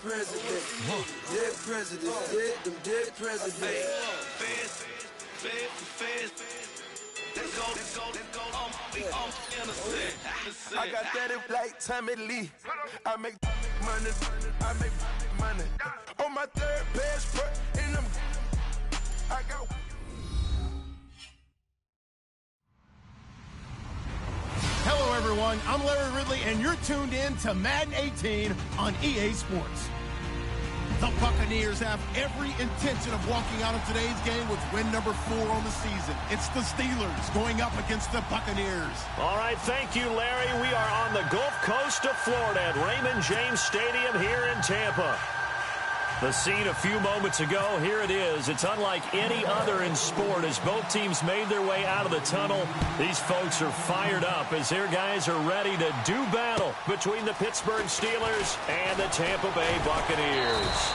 president. Dead president. Dead president. I got that like Tommy I make money. On my third passport, and I got. Hello, everyone. I'm Larry Ridley, and you're tuned in to Madden 18 on EA Sports. The Buccaneers have every intention of walking out of today's game with win number 4 on the season. It's the Steelers going up against the Buccaneers. All right, thank you, Larry. We are on the Gulf Coast of Florida at Raymond James Stadium here in Tampa. The scene a few moments ago, here it is. It's unlike any other in sport as both teams made their way out of the tunnel. These folks are fired up as their guys are ready to do battle between the Pittsburgh Steelers and the Tampa Bay Buccaneers.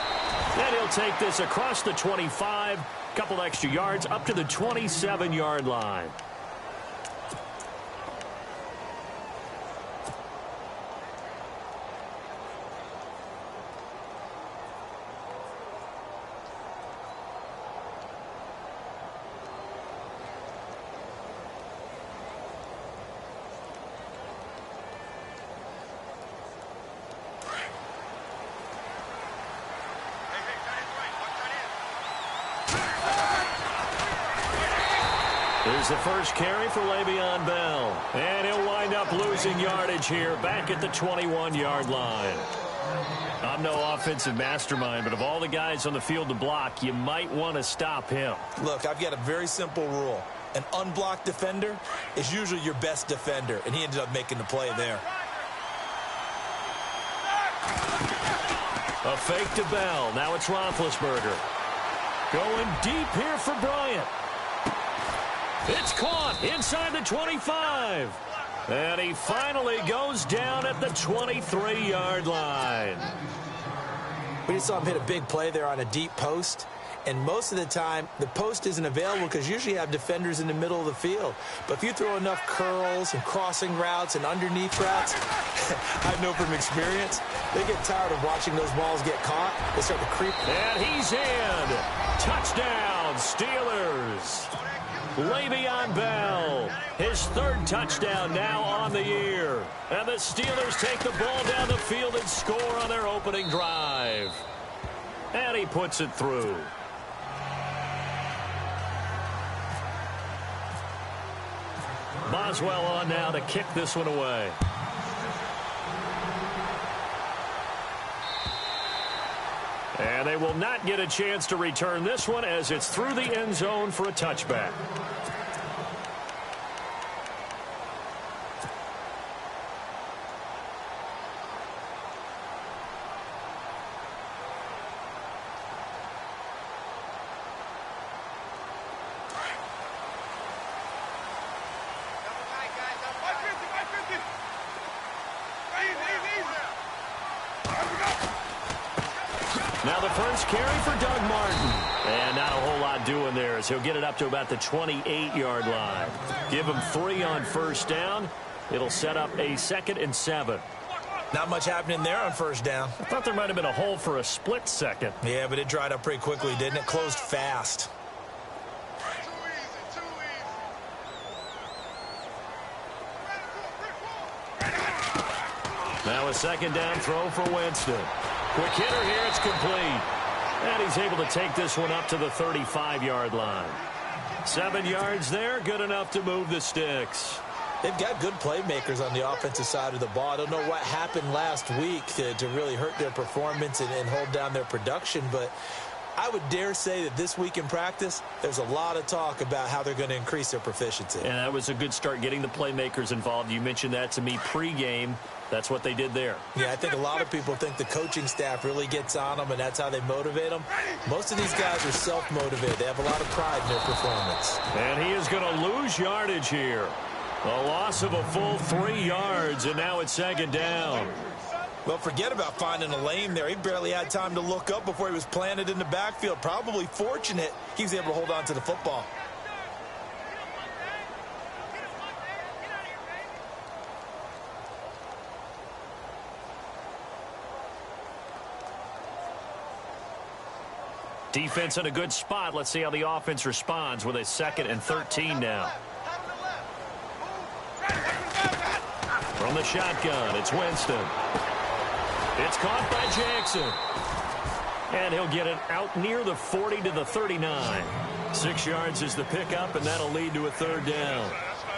And he'll take this across the 25, couple extra yards up to the 27-yard line. Here's the first carry for Le'Veon Bell. And he'll wind up losing yardage here back at the 21-yard line. I'm no offensive mastermind, but of all the guys on the field to block, you might want to stop him. Look, I've got a very simple rule. An unblocked defender is usually your best defender, and he ended up making the play there. A fake to Bell. Now it's Roethlisberger. Going deep here for Bryant. It's caught inside the 25. And he finally goes down at the 23-yard line. We just saw him hit a big play there on a deep post. And most of the time, the post isn't available because usually you have defenders in the middle of the field. But if you throw enough curls and crossing routes and underneath routes, I know from experience, they get tired of watching those balls get caught. They start to creep. And he's in. Touchdown, Steelers. Le'Veon Bell, his third touchdown now on the year. And the Steelers take the ball down the field and score on their opening drive. And he puts it through. Boswell on now to kick this one away. And they will not get a chance to return this one as it's through the end zone for a touchback. Now the first carry for Doug Martin. And not a whole lot doing there as he'll get it up to about the 28-yard line. Give him 3 on first down. It'll set up a 2nd and 7. Not much happening there on first down. I thought there might have been a hole for a split second. Yeah, but it dried up pretty quickly, didn't it? Closed fast. Now a 2nd down throw for Winston. Quick hitter here, it's complete. And he's able to take this one up to the 35-yard line. 7 yards there, good enough to move the sticks. They've got good playmakers on the offensive side of the ball. I don't know what happened last week to really hurt their performance and hold down their production, but I would dare say that this week in practice, there's a lot of talk about how they're going to increase their proficiency. And that was a good start getting the playmakers involved. You mentioned that to me pregame. That's what they did there. Yeah, I think a lot of people think the coaching staff really gets on them, and that's how they motivate them. Most of these guys are self-motivated. They have a lot of pride in their performance. And he is going to lose yardage here. A loss of a full 3 yards, and now it's 2nd down. Well, forget about finding a lane there. He barely had time to look up before he was planted in the backfield. Probably fortunate he was able to hold on to the football. Defense in a good spot. Let's see how the offense responds with a 2nd and 13 now. From the shotgun, it's Winston. It's caught by Jackson. And he'll get it out near the 40 to the 39. 6 yards is the pickup, and that'll lead to a 3rd down.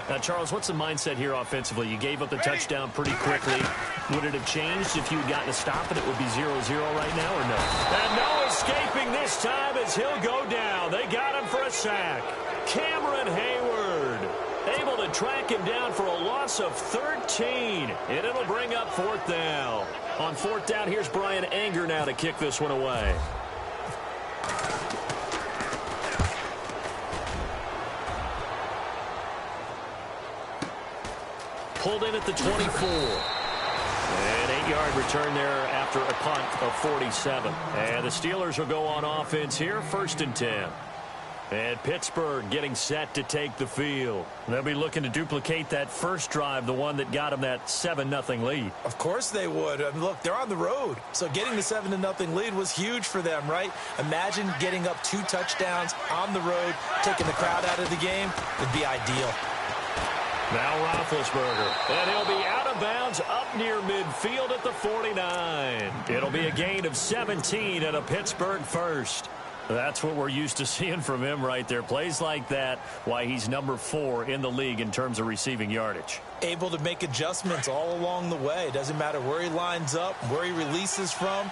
Now, Charles, what's the mindset here offensively? You gave up the touchdown pretty quickly. Would it have changed if you had gotten a stop and it would be 0-0 right now, or no? And no escaping this time as he'll go down. They got him for a sack. Cameron Hayward able to track him down for a loss of 13. And it'll bring up 4th down. On 4th down, here's Brian Anger now to kick this one away. Pulled in at the 24. An 8-yard return there after a punt of 47. And the Steelers will go on offense here, 1st and 10. And Pittsburgh getting set to take the field. They'll be looking to duplicate that first drive, the one that got them that 7-0 lead. Of course they would. I mean, look, they're on the road. So getting the 7-0 lead was huge for them, right? Imagine getting up 2 touchdowns on the road, taking the crowd out of the game. It'd be ideal. Now Roethlisberger. And he'll be out of bounds up near midfield at the 49. It'll be a gain of 17 and a Pittsburgh first. That's what we're used to seeing from him right there. Plays like that, why he's number 4 in the league in terms of receiving yardage. Able to make adjustments all along the way. Doesn't matter where he lines up, where he releases from.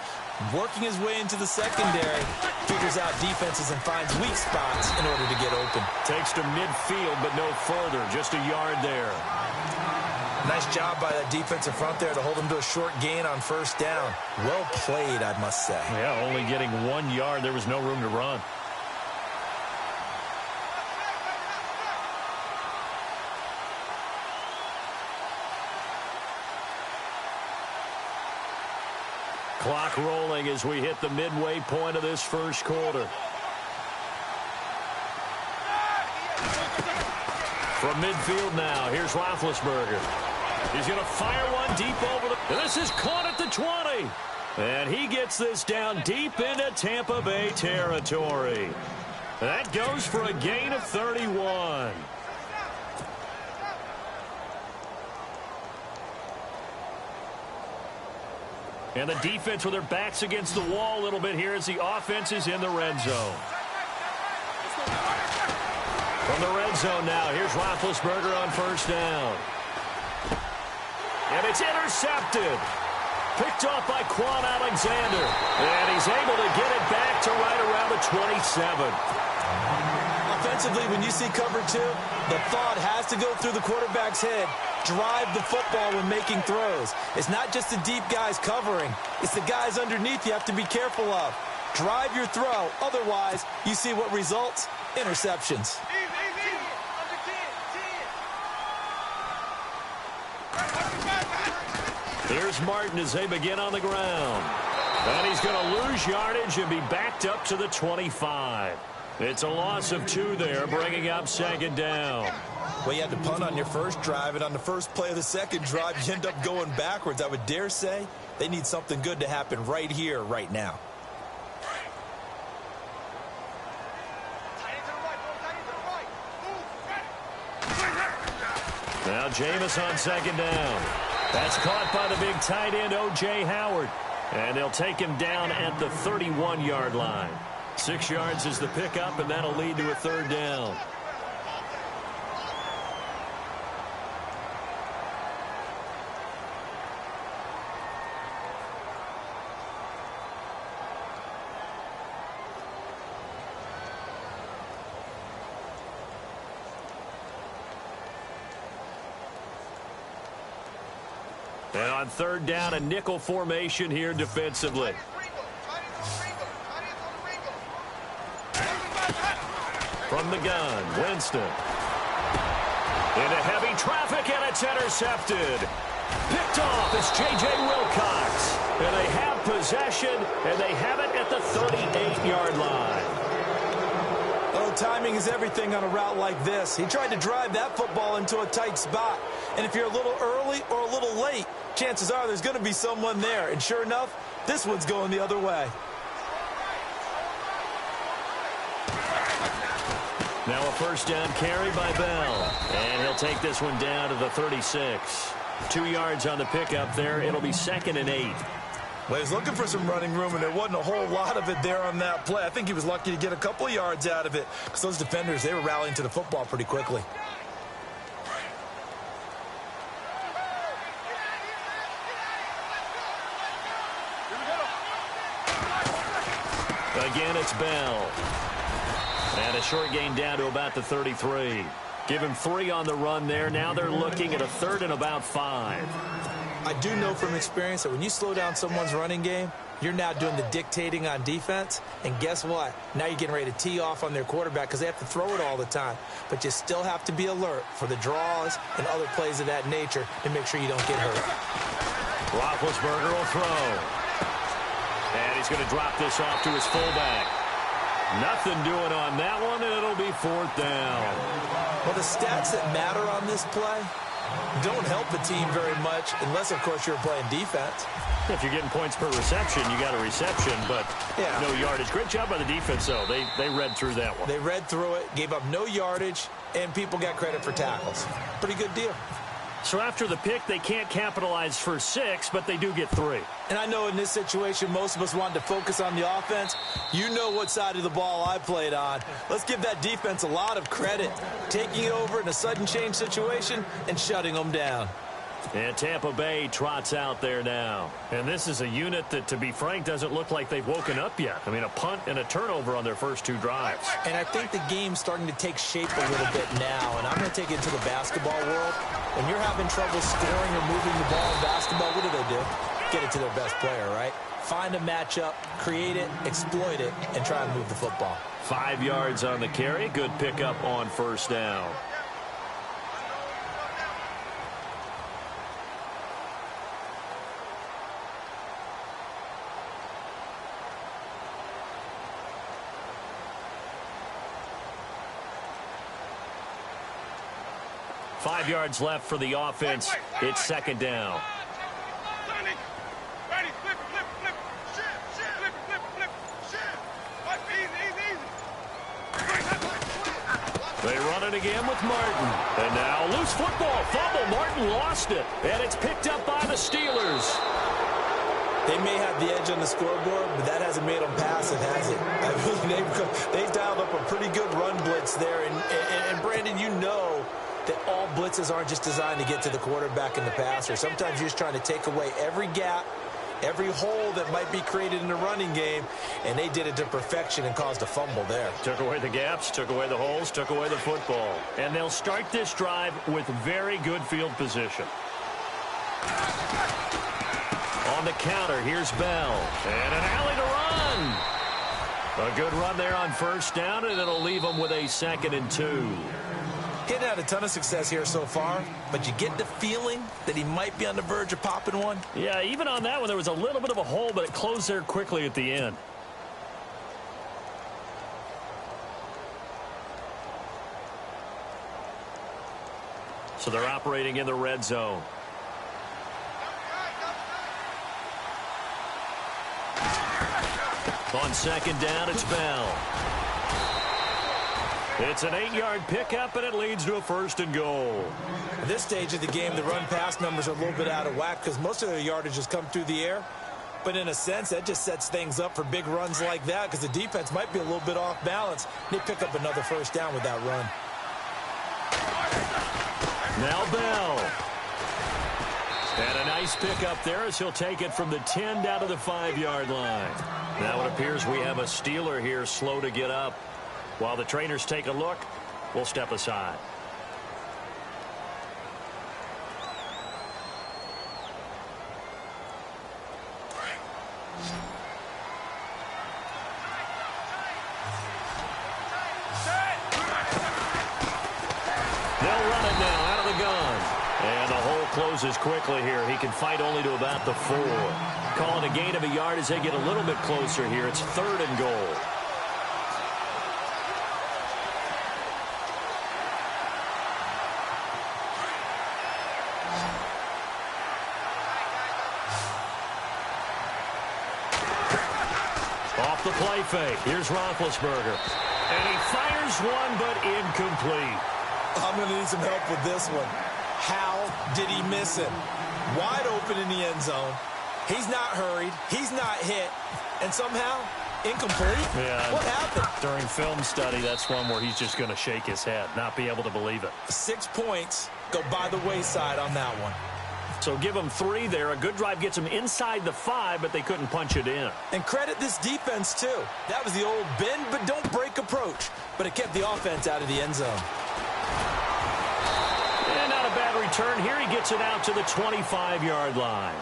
Working his way into the secondary. Figures out defenses and finds weak spots in order to get open. Takes to midfield, but no further. Just a yard there. Nice job by that defensive front there to hold him to a short gain on 1st down. Well played, I must say. Yeah, only getting 1 yard. There was no room to run. Clock rolling as we hit the midway point of this first quarter. From midfield now, here's Roethlisberger. He's going to fire one deep over the... And this is caught at the 20. And he gets this down deep into Tampa Bay territory. That goes for a gain of 31. And the defense with their backs against the wall a little bit here as the offense is in the red zone. From the red zone now, here's Roethlisberger on 1st down. And it's intercepted. Picked off by Quan Alexander. And he's able to get it back to right around the 27. Offensively, when you see cover 2, the thought has to go through the quarterback's head. Drive the football when making throws. It's not just the deep guys covering. It's the guys underneath you have to be careful of. Drive your throw. Otherwise, you see what results? Interceptions. Here's Martin as they begin on the ground. And he's going to lose yardage and be backed up to the 25. It's a loss of 2 there, bringing up 2nd down. Well, you had to punt on your first drive, and on the first play of the second drive, you end up going backwards. I would dare say they need something good to happen right here, right now. Now Jameis on 2nd down. That's caught by the big tight end, O.J. Howard. And they'll take him down at the 31-yard line. 6 yards is the pickup, and that'll lead to a 3rd down. And on 3rd down, a nickel formation here defensively. From the gun, Winston. Into heavy traffic, and it's intercepted. Picked off, it's J.J. Wilcox. And they have possession, and they have it at the 38-yard line. Oh, timing is everything on a route like this. He tried to drive that football into a tight spot. And if you're a little early or a little late, chances are there's going to be someone there. And sure enough, this one's going the other way. Now a first down carry by Bell. And he'll take this one down to the 36. 2 yards on the pickup there. It'll be 2nd and 8. Well, he was looking for some running room, and there wasn't a whole lot of it there on that play. I think he was lucky to get a couple of yards out of it because those defenders, they were rallying to the football pretty quickly. Again, it's Bell. And a short gain down to about the 33. Give him 3 on the run there. Now they're looking at a 3rd and about 5. I do know from experience that when you slow down someone's running game, you're now doing the dictating on defense. And guess what? Now you're getting ready to tee off on their quarterback because they have to throw it all the time. But you still have to be alert for the draws and other plays of that nature to make sure you don't get hurt. Roethlisberger will throw. And he's going to drop this off to his fullback. Nothing doing on that one, and it'll be 4th down. Well, the stats that matter on this play don't help the team very much unless, of course, you're playing defense. If you're getting points per reception, you got a reception, but no yardage. Great job by the defense, though. They read through that one. They read through it, gave up no yardage, and people got credit for tackles. Pretty good deal. So after the pick, they can't capitalize for 6, but they do get 3. And I know in this situation, most of us wanted to focus on the offense. You know what side of the ball I played on. Let's give that defense a lot of credit, taking it over in a sudden change situation and shutting them down. And Tampa Bay trots out there now. And this is a unit that, to be frank, doesn't look like they've woken up yet. I mean, a punt and a turnover on their first 2 drives. And I think the game's starting to take shape a little bit now. And I'm going to take it into the basketball world. When you're having trouble scoring or moving the ball in basketball, what do? Get it to their best player, right? Find a matchup, create it, exploit it, and try and move the football. 5 yards on the carry. Good pickup on first down. Five yards left for the offense. It's 2nd down. They run it again with Martin. And now loose football. Fumble. Martin lost it. And it's picked up by the Steelers. They may have the edge on the scoreboard, but that hasn't made them passive, has it? I mean, they've dialed up a pretty good run blitz there. And Brandon, you know that all blitzes aren't just designed to get to the quarterback and the passer. Sometimes you're just trying to take away every gap, every hole that might be created in the running game, and they did it to perfection and caused a fumble there. Took away the gaps, took away the holes, took away the football. And they'll start this drive with very good field position. On the counter, here's Bell. And an alley to run. A good run there on first down, and it'll leave them with a 2nd and 2. He's had a ton of success here so far, but you get the feeling that he might be on the verge of popping one. Yeah, even on that one, there was a little bit of a hole, but it closed there quickly at the end. So they're operating in the red zone. On 2nd down, it's Bell. It's an 8-yard pickup, and it leads to a 1st and goal. At this stage of the game, the run-pass numbers are a little bit out of whack because most of their yardage has come through the air. But in a sense, that just sets things up for big runs like that because the defense might be a little bit off balance. They pick up another 1st down with that run. Now Bell. And a nice pickup there as he'll take it from the 10 down to the 5-yard line. Now it appears we have a Steeler here slow to get up. While the trainers take a look, we'll step aside. They'll run it now out of the gun. And the hole closes quickly here. He can fight only to about the 4. Calling a gain of a yard as they get a little bit closer here. It's 3rd and goal. Off the play fake. Here's Roethlisberger. And he fires one, but incomplete. I'm going to need some help with this one. How did he miss it? Wide open in the end zone. He's not hurried. He's not hit. And somehow, incomplete? Yeah. What happened? During film study, that's one where he's just going to shake his head, not be able to believe it. 6 points go by the wayside on that one. So give him 3 there. A good drive gets him inside the 5, but they couldn't punch it in. And credit this defense, too. That was the old bend but don't break approach. But it kept the offense out of the end zone. And not a bad return here. He gets it out to the 25-yard line.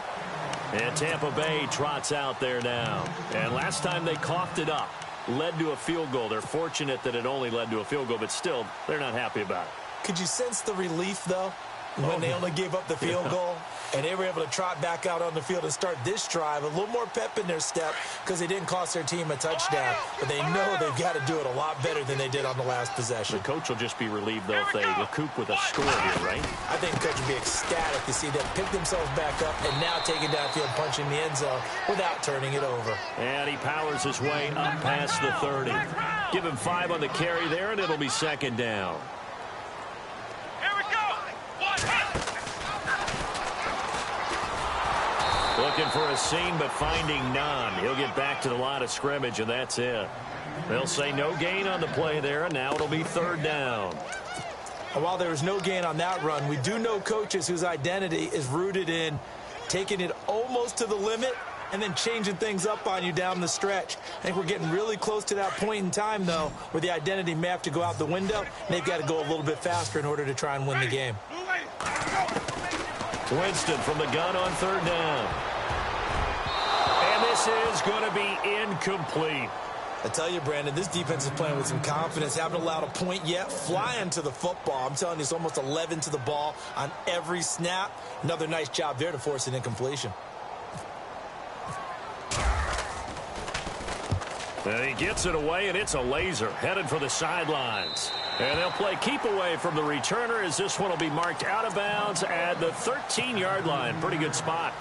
And Tampa Bay trots out there now. And last time they coughed it up, led to a field goal. They're fortunate that it only led to a field goal, but still, they're not happy about it. Could you sense the relief, though, when they only gave up the field goal? And they were able to trot back out on the field and start this drive. A little more pep in their step because they didn't cost their team a touchdown. But they know they've got to do it a lot better than they did on the last possession. The coach will just be relieved, though, if they recoup with a score here, right? I think the coach would be ecstatic to see them pick themselves back up and now take it downfield, punching the end zone without turning it over. And he powers his way up past the 30. Give him 5 on the carry there, and it'll be second down. Looking for a seam, but finding none. He'll get back to the line of scrimmage, and that's it. They'll say no gain on the play there, and now it'll be third down. And while there was no gain on that run, we do know coaches whose identity is rooted in taking it almost to the limit and then changing things up on you down the stretch. I think we're getting really close to that point in time, though, where the identity may have to go out the window, and they've got to go a little bit faster in order to try and win the game. Winston from the gun on third down. And this is going to be incomplete. I tell you, Brandon, this defense is playing with some confidence. Haven't allowed a point yet. Flying to the football. I'm telling you, it's almost 11 to the ball on every snap. Another nice job there to force an incompletion. And he gets it away, and it's a laser headed for the sidelines. And they'll play keep away from the returner as this one will be marked out of bounds at the 13-yard line. Pretty good spot.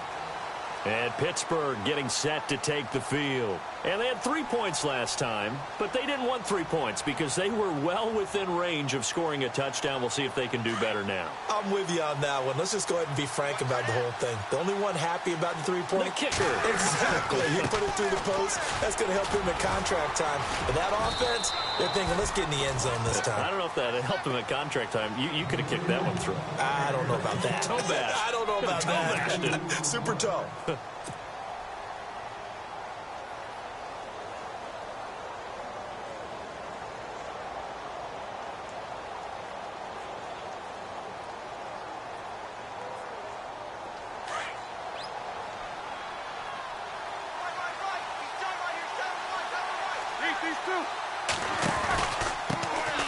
And Pittsburgh getting set to take the field. And they had 3 points last time, but they didn't want 3 points because they were well within range of scoring a touchdown. We'll see if they can do better now. I'm with you on that one. Let's just go ahead and be frank about the whole thing. The only one happy about the 3-point? The kicker. Exactly. You put it through the post. That's going to help him at contract time. But that offense, they're thinking, let's get in the end zone this time. I don't know if that helped him at contract time. You could have kicked that one through. I don't know about that. Toe bash. I don't know about that. Super toe.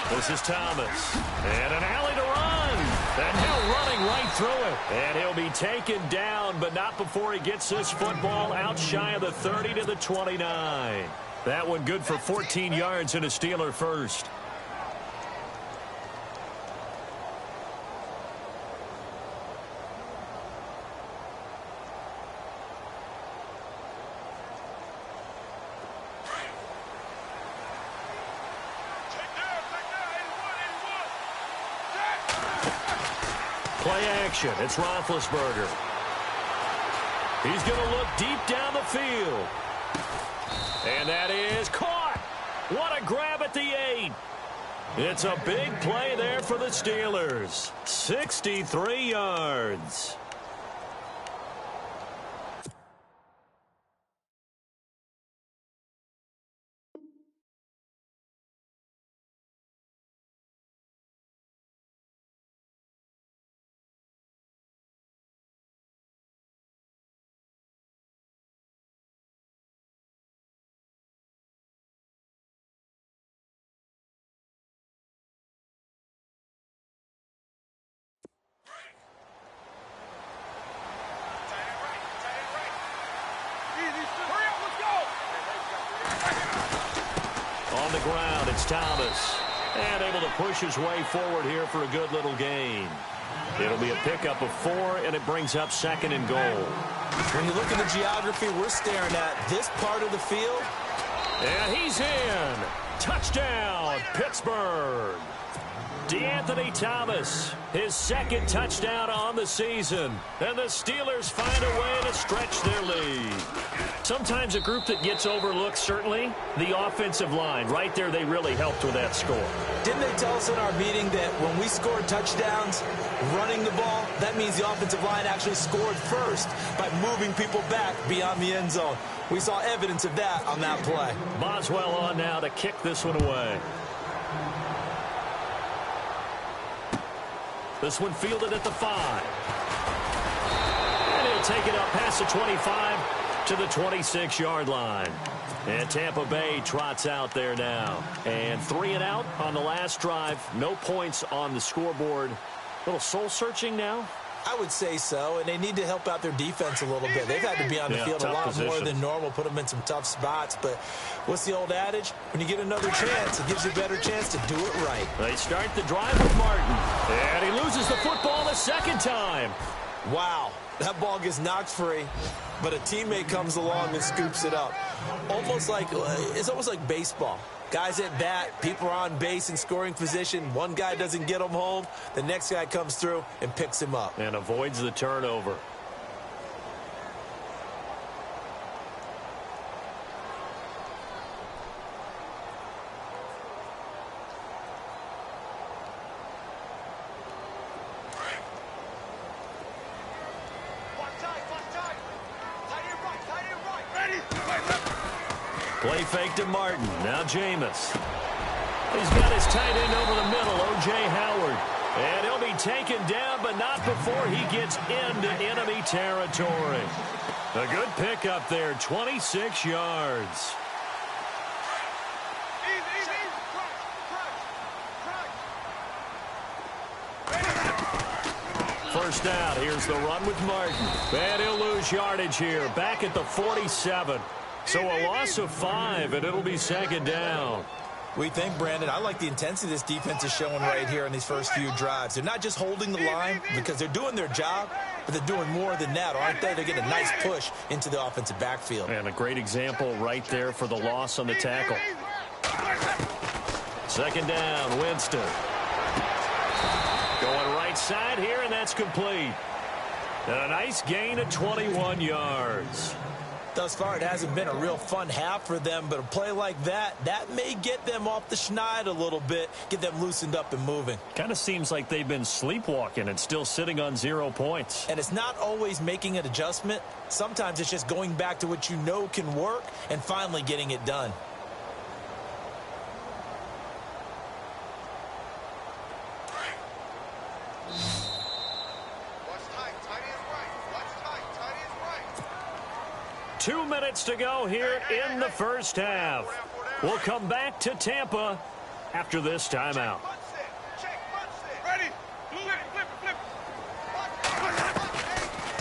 This is Thomas. And an alley to run. And Hill running right through it. And he'll be taken down, but not before he gets this football out shy of the 30 to the 29. That one good for 14 yards and a Steeler first. Play action. It's Roethlisberger. He's going to look deep down the field. And that is caught. What a grab at the 8. It's a big play there for the Steelers. 63 yards. On the ground, it's Thomas. And able to push his way forward here for a good little gain. It'll be a pickup of 4, and it brings up second and goal. When you look at the geography, we're staring at this part of the field. And he's in. Touchdown, Pittsburgh. DeAnthony Thomas, his second touchdown on the season. And the Steelers find a way to stretch their lead. Sometimes a group that gets overlooked, certainly, the offensive line. Right there, they really helped with that score. Didn't they tell us in our meeting that when we scored touchdowns running the ball, that means the offensive line actually scored first by moving people back beyond the end zone? We saw evidence of that on that play. Boswell on now to kick this one away. This one fielded at the 5. And he'll take it up past the 25 to the 26-yard line. And Tampa Bay trots out there now. And 3 and out on the last drive. No points on the scoreboard. A little soul-searching now? I would say so, and they need to help out their defense a little bit. They've had to be on the field a lot more than normal, put them in some tough spots. But what's the old adage? When you get another chance, it gives you a better chance to do it right. They start the drive with Martin. And he loses the football the second time. Wow, that ball gets knocked free, but a teammate comes along and scoops it up. It's almost like baseball. Guys at bat, people are on base in scoring position. One guy doesn't get him home. The next guy comes through and picks him up. And avoids the turnover. Play fake to Martin. Now Jameis. He's got his tight end over the middle, O.J. Howard. And he'll be taken down, but not before he gets into enemy territory. A good pickup there, 26 yards. First down. Here's the run with Martin. And he'll lose yardage here, back at the 47. So a loss of 5, and it'll be second down. We think, Brandon, I like the intensity this defense is showing right here in these first few drives. They're not just holding the line because they're doing their job, but they're doing more than that, aren't they? They're getting a nice push into the offensive backfield. And a great example right there for the loss on the tackle. Second down, Winston. Going right side here, and that's complete. And a nice gain of 21 yards. Thus far, it hasn't been a real fun half for them, but a play like that may get them off the schneid a little bit, get them loosened up and moving. Kind of seems like they've been sleepwalking and still sitting on 0 points. And it's not always making an adjustment. Sometimes it's just going back to what you know can work and finally getting it done. Two minutes to go here in the first half. We'll come back to Tampa after this timeout.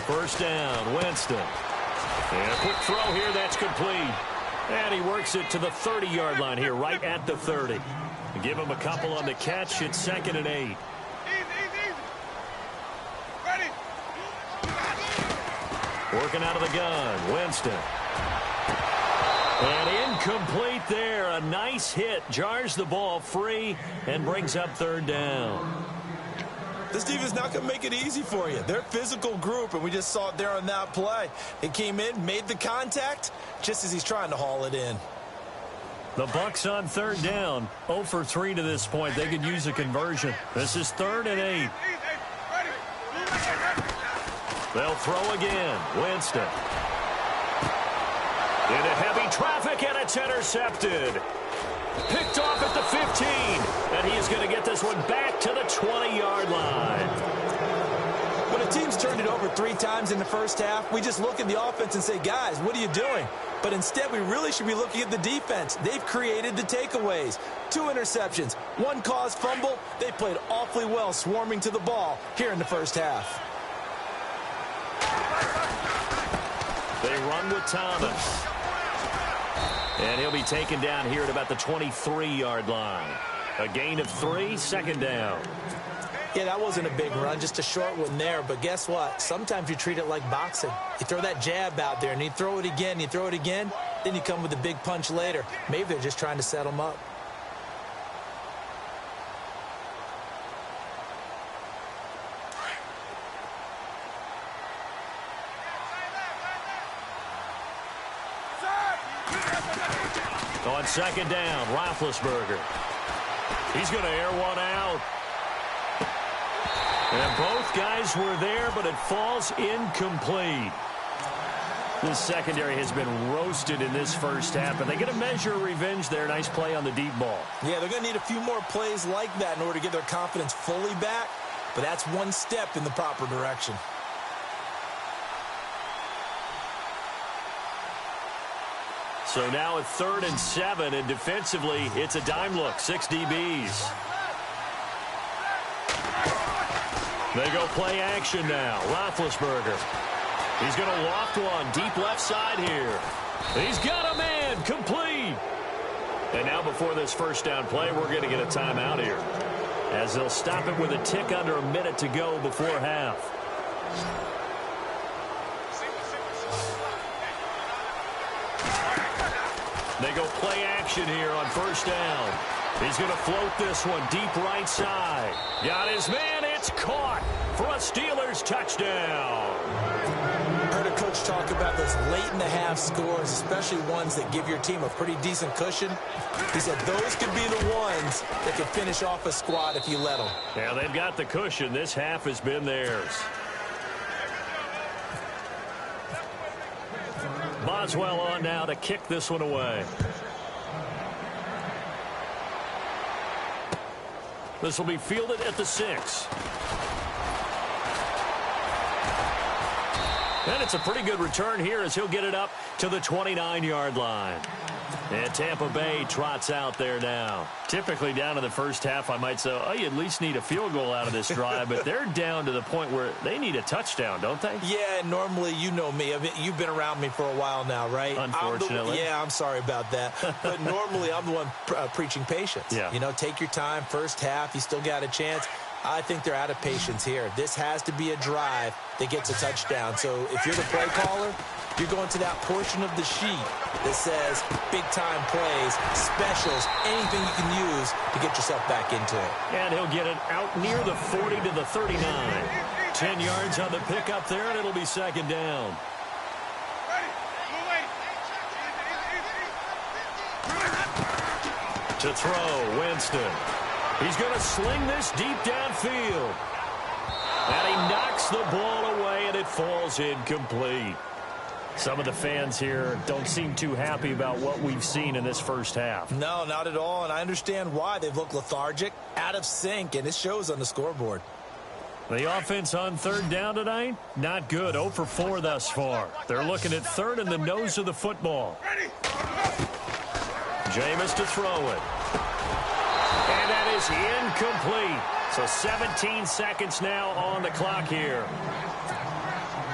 First down, Winston. And a quick throw here, that's complete. And he works it to the 30-yard line here, right at the 30. Give him a couple on the catch. It's 2nd and 8. Working out of the gun, Winston. And incomplete there. A nice hit. Jars the ball free and brings up 3rd down. This defense is not going to make it easy for you. They're a physical group, and we just saw it there on that play. It came in, made the contact, just as he's trying to haul it in. The Bucks on 3rd down. 0 for 3 to this point. They could use a conversion. This is 3rd and 8. They'll throw again. Winston. Into heavy traffic, and it's intercepted. Picked off at the 15. And he is going to get this one back to the 20-yard line. When a team's turned it over 3 times in the first half, we just look at the offense and say, guys, what are you doing? But instead, we really should be looking at the defense. They've created the takeaways. 2 interceptions, 1 caused fumble. They played awfully well swarming to the ball here in the first half. They run with Thomas. And he'll be taken down here at about the 23-yard line. A gain of 3, 2nd down. Yeah, that wasn't a big run, just a short one there. But guess what? Sometimes you treat it like boxing. You throw that jab out there, and you throw it again, then you come with a big punch later. Maybe they're just trying to set them up. On second down, Roethlisberger. He's going to air one out. And both guys were there, but it falls incomplete. This secondary has been roasted in this first half, and they get a measure of revenge there. Nice play on the deep ball. Yeah, they're going to need a few more plays like that in order to get their confidence fully back, but that's one step in the proper direction. So now it's 3rd and 7, and defensively, it's a dime look. 6 DBs. They go play action now. Roethlisberger. He's going to loft one deep left side here. He's got a man complete. And now before this first down play, we're going to get a timeout here, as they'll stop it with a tick under a minute to go before half. They go play action here on first down. He's going to float this one deep right side. Got his man. It's caught for a Steelers touchdown. Heard a coach talk about those late-in-the-half scores, especially ones that give your team a pretty decent cushion. He said those could be the ones that could finish off a squad if you let them. Yeah, they've got the cushion. This half has been theirs. Boswell on now to kick this one away. This will be fielded at the 6. And it's a pretty good return here as he'll get it up to the 29-yard line. And Tampa Bay trots out there now. Typically down to the first half, I might say, oh, you at least need a field goal out of this drive. But they're down to the point where they need a touchdown, don't they? Yeah, normally, you know me. I mean, you've been around me for a while now, right? Unfortunately. I'm sorry about that. But normally, I'm the one preaching patience. Yeah. You know, take your time. First half, you still got a chance. I think they're out of patience here. This has to be a drive that gets a touchdown. So if you're the play caller, you're going to that portion of the sheet that says big-time plays, specials, anything you can use to get yourself back into it. And he'll get it out near the 40 to the 39. 10 yards on the pickup there, and it'll be second down. To throw, Winston. He's going to sling this deep downfield. And he knocks the ball away, and it falls incomplete. Some of the fans here don't seem too happy about what we've seen in this first half. No, not at all, and I understand why. They've looked lethargic, out of sync, and it shows on the scoreboard. The offense on third down tonight, not good. 0 for 4 thus far. They're looking at third in the nose of the football. Jameis to throw it. And that is incomplete. So 17 seconds now on the clock here.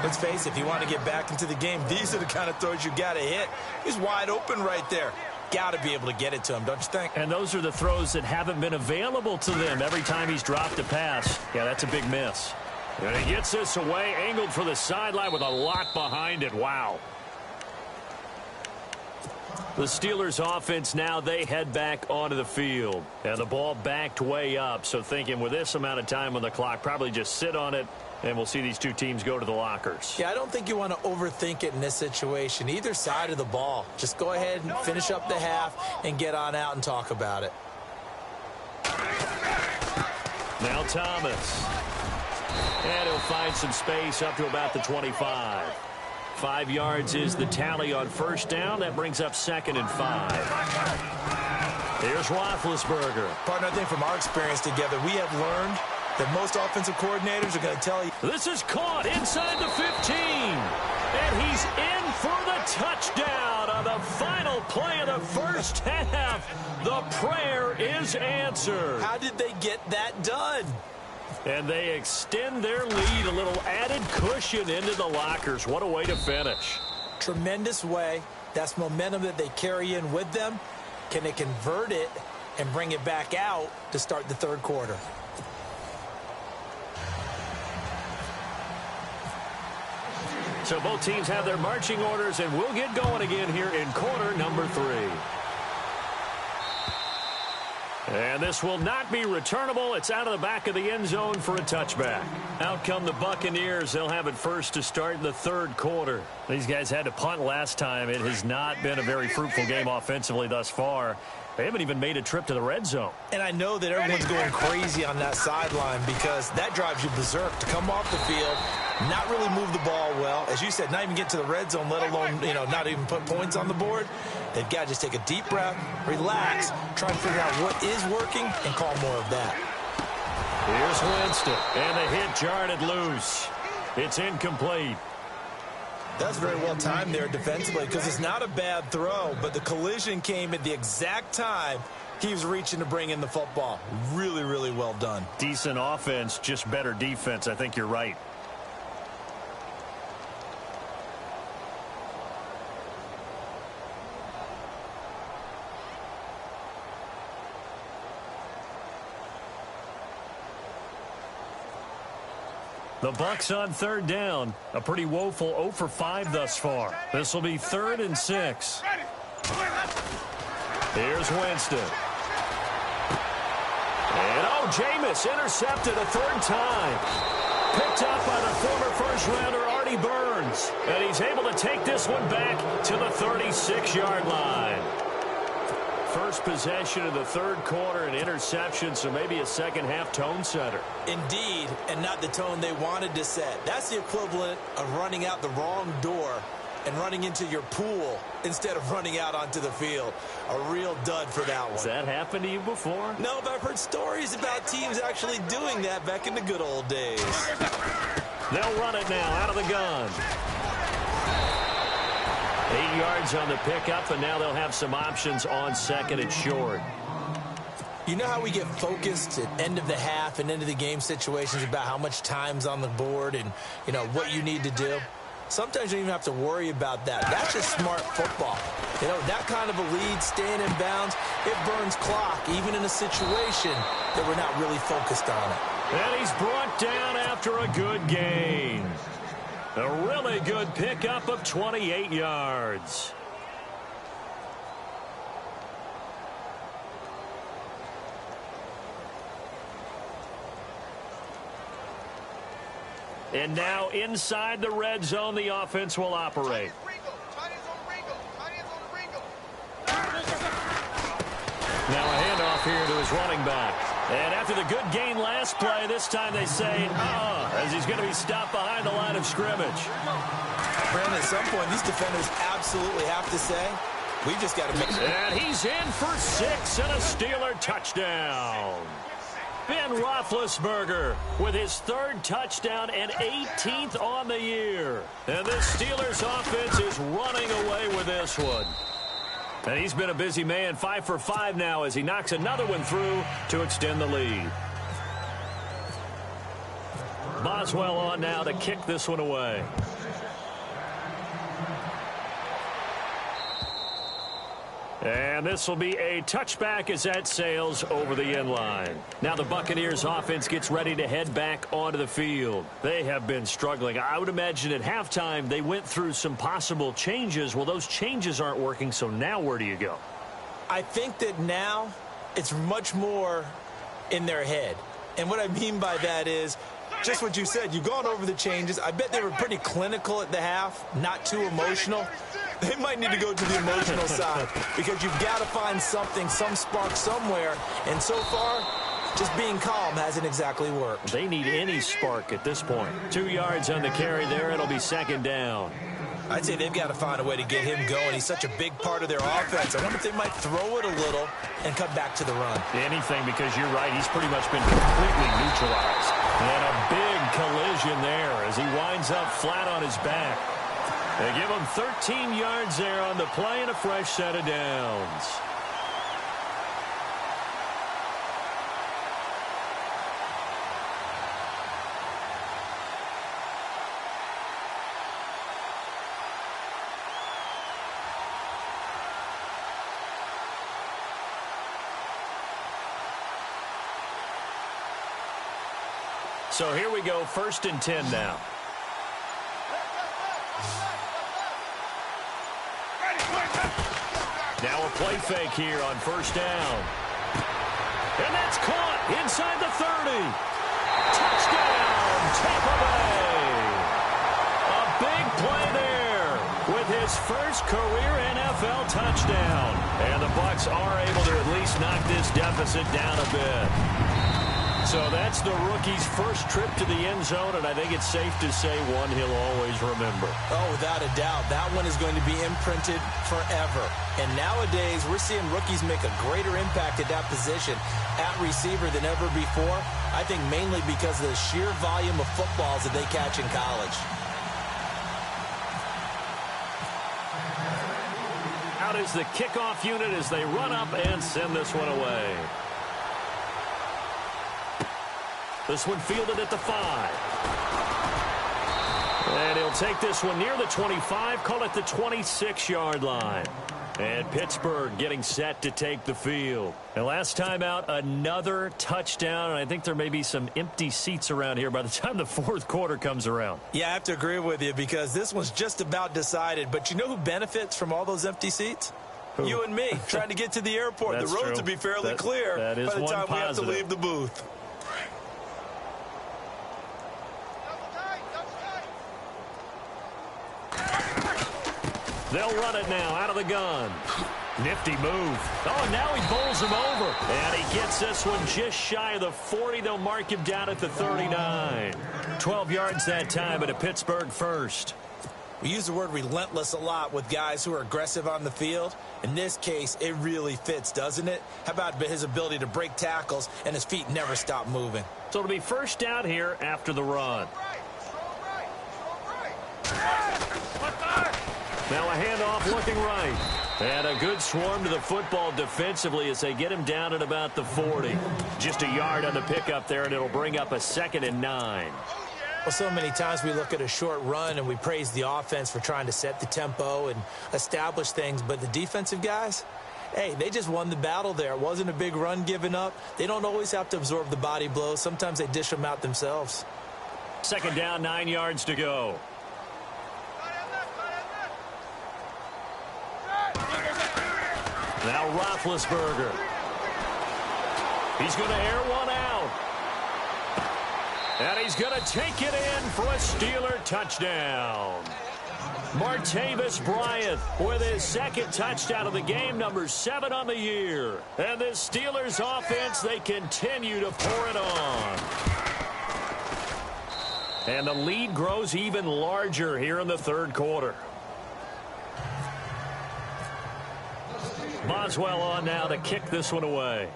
Let's face it, if you want to get back into the game, these are the kind of throws you got to hit. He's wide open right there. Got to be able to get it to him, don't you think? And those are the throws that haven't been available to them every time he's dropped a pass. Yeah, that's a big miss. And he gets this away, angled for the sideline with a lot behind it. Wow. The Steelers offense now, they head back onto the field. And the ball backed way up. So thinking with this amount of time on the clock, probably just sit on it. And we'll see these two teams go to the lockers. Yeah, I don't think you want to overthink it in this situation. Either side of the ball. Just go ahead and finish up the half and get on out and talk about it. Now Thomas. And he'll find some space up to about the 25. 5 yards is the tally on first down. That brings up 2nd and 5. Here's Roethlisberger. Partner, I think from our experience together, we have learned that most offensive coordinators are going to tell you. This is caught inside the 15. And he's in for the touchdown on the final play of the first half. The prayer is answered. How did they get that done? And they extend their lead, a little added cushion into the lockers. What a way to finish. Tremendous way. That's momentum that they carry in with them. Can they convert it and bring it back out to start the third quarter? So both teams have their marching orders, and we'll get going again here in quarter number 3. And this will not be returnable. It's out of the back of the end zone for a touchback. Out come the Buccaneers. They'll have it first to start in the third quarter. These guys had to punt last time. It has not been a very fruitful game offensively thus far. They haven't even made a trip to the red zone. And I know that everyone's going crazy on that sideline because that drives you berserk to come off the field, not really move the ball well. As you said, not even get to the red zone, let alone, not even put points on the board. They've got to just take a deep breath, relax, try and figure out what is working, and call more of that. Here's Winston, and the hit jarred loose. It's incomplete. That's very well timed there defensively because it's not a bad throw, but the collision came at the exact time he was reaching to bring in the football. Really, really well done. Decent offense, just better defense. I think you're right. The Bucs on third down. A pretty woeful 0 for 5 thus far. This will be 3rd and 6. Here's Winston. And Jameis intercepted a 3rd time. Picked up by the former first-rounder Artie Burns. And he's able to take this one back to the 36-yard line. First possession of the third quarter, an interception, so maybe a second-half tone setter. Indeed, and not the tone they wanted to set. That's the equivalent of running out the wrong door and running into your pool instead of running out onto the field. A real dud for that one. Has that happened to you before? No, but I've heard stories about teams actually doing that back in the good old days. They'll run it now out of the gun. 8 yards on the pickup, and now they'll have some options on second and short. You know how we get focused at end of the half and end of the game situations about how much time's on the board and, what you need to do? Sometimes you don't even have to worry about that. That's just smart football. That kind of a lead, staying in bounds, it burns clock, even in a situation that we're not really focused on it. And he's brought down after a good gain. A really good pickup of 28 yards. And now inside the red zone, the offense will operate. Now a handoff here to his running back. And after the good gain last play, this time they say, as he's going to be stopped behind the line of scrimmage. Brandon, at some point, these defenders absolutely have to say, we just got to make... And he's in for 6 and a Steeler touchdown. Ben Roethlisberger with his 3rd touchdown and 18th on the year. And this Steelers offense is running away with this one. And he's been a busy man, 5 for 5 now as he knocks another one through to extend the lead. Boswell on now to kick this one away. And this will be a touchback as that sails over the end line. Now the Buccaneers offense gets ready to head back onto the field. They have been struggling. I would imagine at halftime they went through some possible changes. Well, those changes aren't working, so now where do you go? I think that now it's much more in their head. And what I mean by that is just what you said. You've gone over the changes. I bet they were pretty clinical at the half, not too emotional. They might need to go to the emotional side because you've got to find something, some spark somewhere. And so far, just being calm hasn't exactly worked. They need any spark at this point. 2 yards on the carry there. It'll be 2nd down. I'd say they've got to find a way to get him going. He's such a big part of their offense. I wonder if they might throw it a little and cut back to the run. Anything, because you're right. He's pretty much been completely neutralized. And a big collision there as he winds up flat on his back. They give him 13 yards there on the play and a fresh set of downs. So here we go, 1st and 10 now. Now a play fake here on 1st down. And that's caught inside the 30. Touchdown, Tampa Bay. A big play there with his first career NFL touchdown. And the Bucs are able to at least knock this deficit down a bit. So that's the rookie's first trip to the end zone, and I think it's safe to say one he'll always remember. Oh, without a doubt. That one is going to be imprinted forever. And nowadays, we're seeing rookies make a greater impact at that position at receiver than ever before. I think mainly because of the sheer volume of footballs that they catch in college. Out is the kickoff unit as they run up and send this one away. This one fielded at the 5. And he'll take this one near the 25, call it the 26-yard line. And Pittsburgh getting set to take the field. And last time out, another touchdown. And I think there may be some empty seats around here by the time the fourth quarter comes around. Yeah, I have to agree with you because this one's just about decided. But you know who benefits from all those empty seats? Who? You and me, trying to get to the airport. The roads will be fairly clear by the time we have to leave the booth. They'll run it now out of the gun. Nifty move. Oh, now he bowls him over. And he gets this one just shy of the 40. They'll mark him down at the 39. 12 yards that time, but a Pittsburgh first. We use the word relentless a lot with guys who are aggressive on the field. In this case, it really fits, doesn't it? How about his ability to break tackles and his feet never stop moving? So it'll be first down here after the run. Now a handoff looking right. And a good swarm to the football defensively as they get him down at about the 40. Just a yard on the pickup there, and it'll bring up a 2nd and 9. Well, so many times we look at a short run and we praise the offense for trying to set the tempo and establish things. But the defensive guys, hey, they just won the battle there. It wasn't a big run given up. They don't always have to absorb the body blows. Sometimes they dish them out themselves. 2nd down, 9 yards to go. Now Roethlisberger. He's going to air one out. And he's going to take it in for a Steeler touchdown. Martavis Bryant with his 2nd touchdown of the game, number 7 on the year. And this Steelers offense, they continue to pour it on. And the lead grows even larger here in the 3rd quarter. Boswell on now to kick this one away.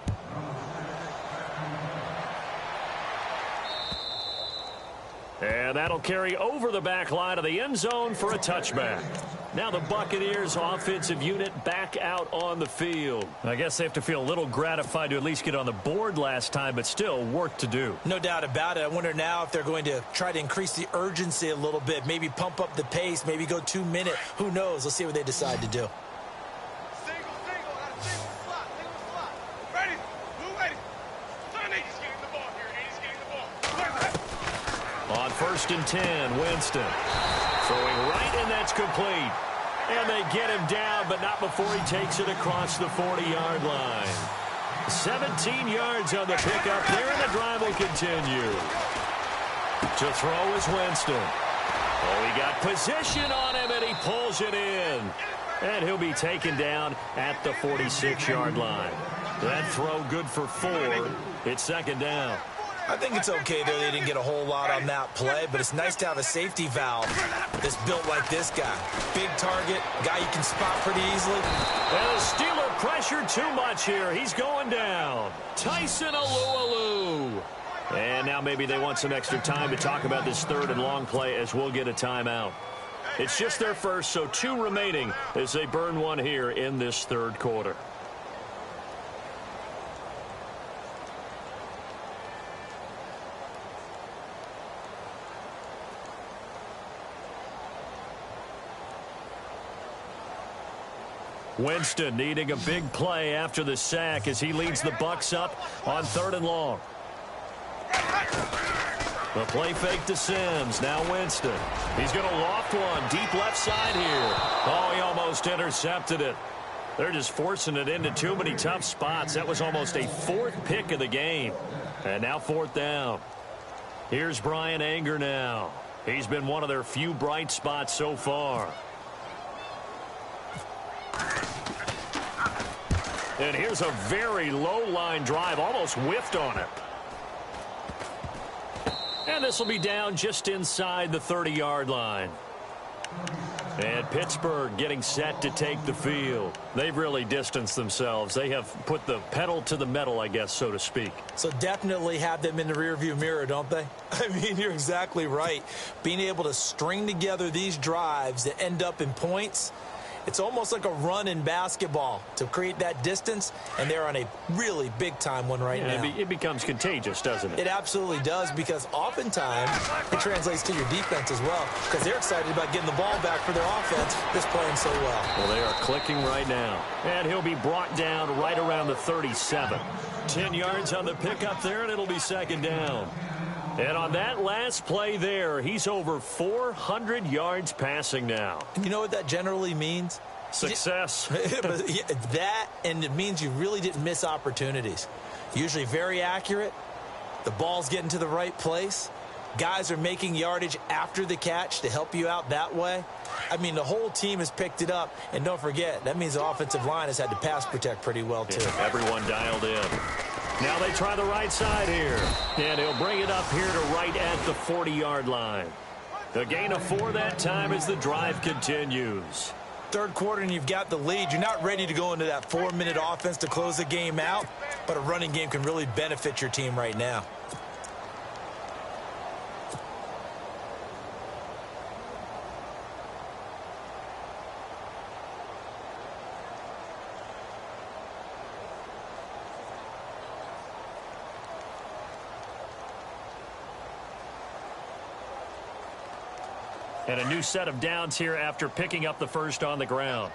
And that'll carry over the back line of the end zone for a touchback. Now the Buccaneers offensive unit back out on the field. I guess they have to feel a little gratified to at least get on the board last time, but still work to do. No doubt about it. I wonder now if they're going to try to increase the urgency a little bit, maybe pump up the pace, maybe go 2-minute. Who knows? Let's see what they decide to do. On 1st and 10, Winston throwing right, and that's complete. And they get him down, but not before he takes it across the 40-yard line. 17 yards on the pickup there, and the drive will continue. To throw is Winston. Oh, he got position on him, and he pulls it in. And he'll be taken down at the 46-yard line. That throw good for 4. It's 2nd down. I think it's okay, though, they didn't get a whole lot on that play, but it's nice to have a safety valve that's built like this guy. Big target, guy you can spot pretty easily. And the Steeler pressure too much here. He's going down. Tyson Alualu. And now maybe they want some extra time to talk about this 3rd and long play as we'll get a timeout. It's just their first, so 2 remaining as they burn one here in this 3rd quarter. Winston needing a big play after the sack as he leads the Bucs up on 3rd and long. The play fake to Sims. Now Winston. He's going to loft one deep left side here. Oh, he almost intercepted it. They're just forcing it into too many tough spots. That was almost a fourth pick of the game. And now fourth down. Here's Brian Anger now. He's been one of their few bright spots so far. And here's a very low line drive, almost whiffed on it. And this will be down just inside the 30-yard line. And Pittsburgh getting set to take the field. They've really distanced themselves. They have put the pedal to the metal, I guess, so to speak. So definitely have them in the rearview mirror, don't they? I mean, you're exactly right. Being able to string together these drives that end up in points, it's almost like a run in basketball to create that distance, and they're on a really big-time one right now. It becomes contagious, doesn't it? It absolutely does, because oftentimes it translates to your defense as well, because they're excited about getting the ball back for their offense that's playing so well. Well, they are clicking right now. And he'll be brought down right around the 37. 10 yards on the pickup there, and it'll be second down. And on that last play there, he's over 400 yards passing now. And you know what that generally means? Success. That, and it means you really didn't miss opportunities. Usually very accurate. The ball's getting to the right place. Guys are making yardage after the catch to help you out that way. I mean, the whole team has picked it up. And don't forget, that means the offensive line has had to pass protect pretty well, too. Yeah, everyone dialed in. Now they try the right side here. And he'll bring it up here to right at the 40-yard line. A gain of 4 that time as the drive continues. Third quarter and you've got the lead. You're not ready to go into that 4-minute offense to close the game out, but a running game can really benefit your team right now. And a new set of downs here after picking up the first on the ground.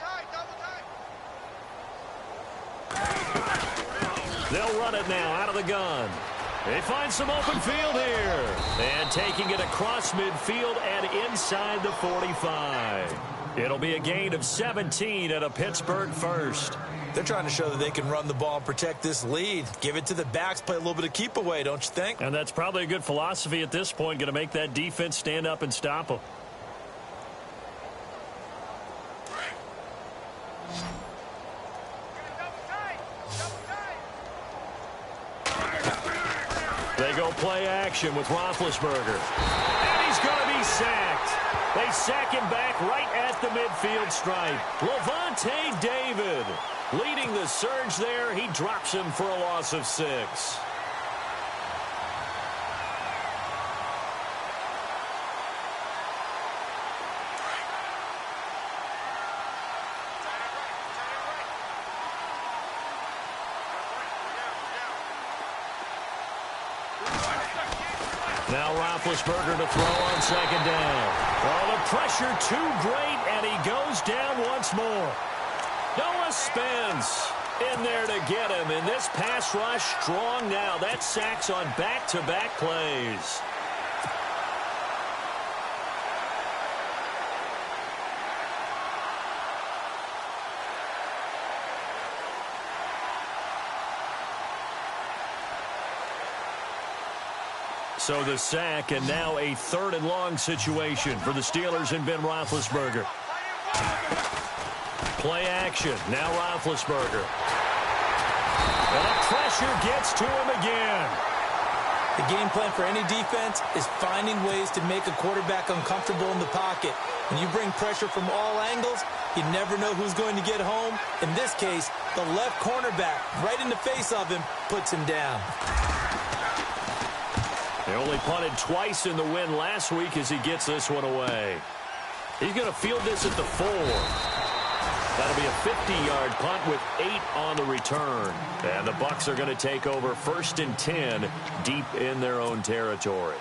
They'll run it now out of the gun. They find some open field here. And taking it across midfield and inside the 45. It'll be a gain of 17 and a Pittsburgh first. They're trying to show that they can run the ball and protect this lead. Give it to the backs, play a little bit of keep away, don't you think? And that's probably a good philosophy at this point, going to make that defense stand up and stop them. They go play action with Roethlisberger. And he's going to be sacked. They sack him back right at the midfield stripe. Levante David leading the surge there. He drops him for a loss of 6. Now Roethlisberger to throw on second down. Oh, the pressure too great, and he goes down once more. Noah Spence in there to get him, and this pass rush strong now. That's sacks on back-to-back plays. So the sack, and now a 3rd and long situation for the Steelers and Ben Roethlisberger. Play action. Now Roethlisberger. And the pressure gets to him again. The game plan for any defense is finding ways to make a quarterback uncomfortable in the pocket. When you bring pressure from all angles, you never know who's going to get home. In this case, the left cornerback, right in the face of him, puts him down. They only punted twice in the win last week as he gets this one away. He's going to field this at the 4. That'll be a 50-yard punt with 8 on the return. And the Bucs are going to take over 1st and 10 deep in their own territory.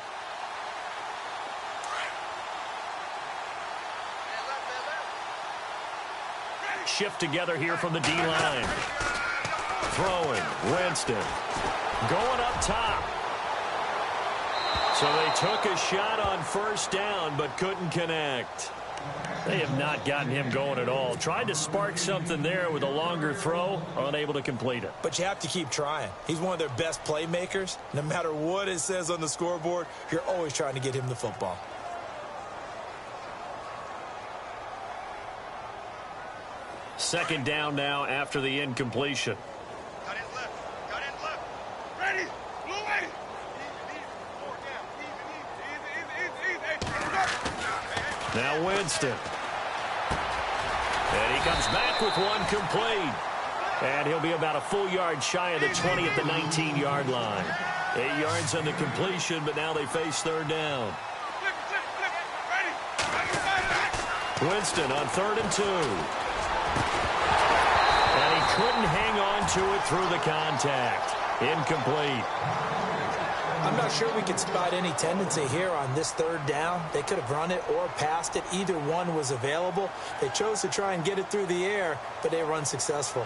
Shift together here from the D-line. Throwing, Winston. Going up top. So they took a shot on 1st down but couldn't connect. They have not gotten him going at all. Tried to spark something there with a longer throw, unable to complete it. But you have to keep trying. He's one of their best playmakers. No matter what it says on the scoreboard, you're always trying to get him the football. Second down now after the incompletion. Got in left. Got in left. Ready. Blue way. Now Winston. And he comes back with one complete. And he'll be about a full yard shy of the 20 at the 19-yard line. 8 yards on the completion, but now they face third down. Winston on 3rd and 2. And he couldn't hang on to it through the contact. Incomplete. I'm not sure we can spot any tendency here on this third down. They could have run it or passed it. Either one was available. They chose to try and get it through the air, but they were unsuccessful.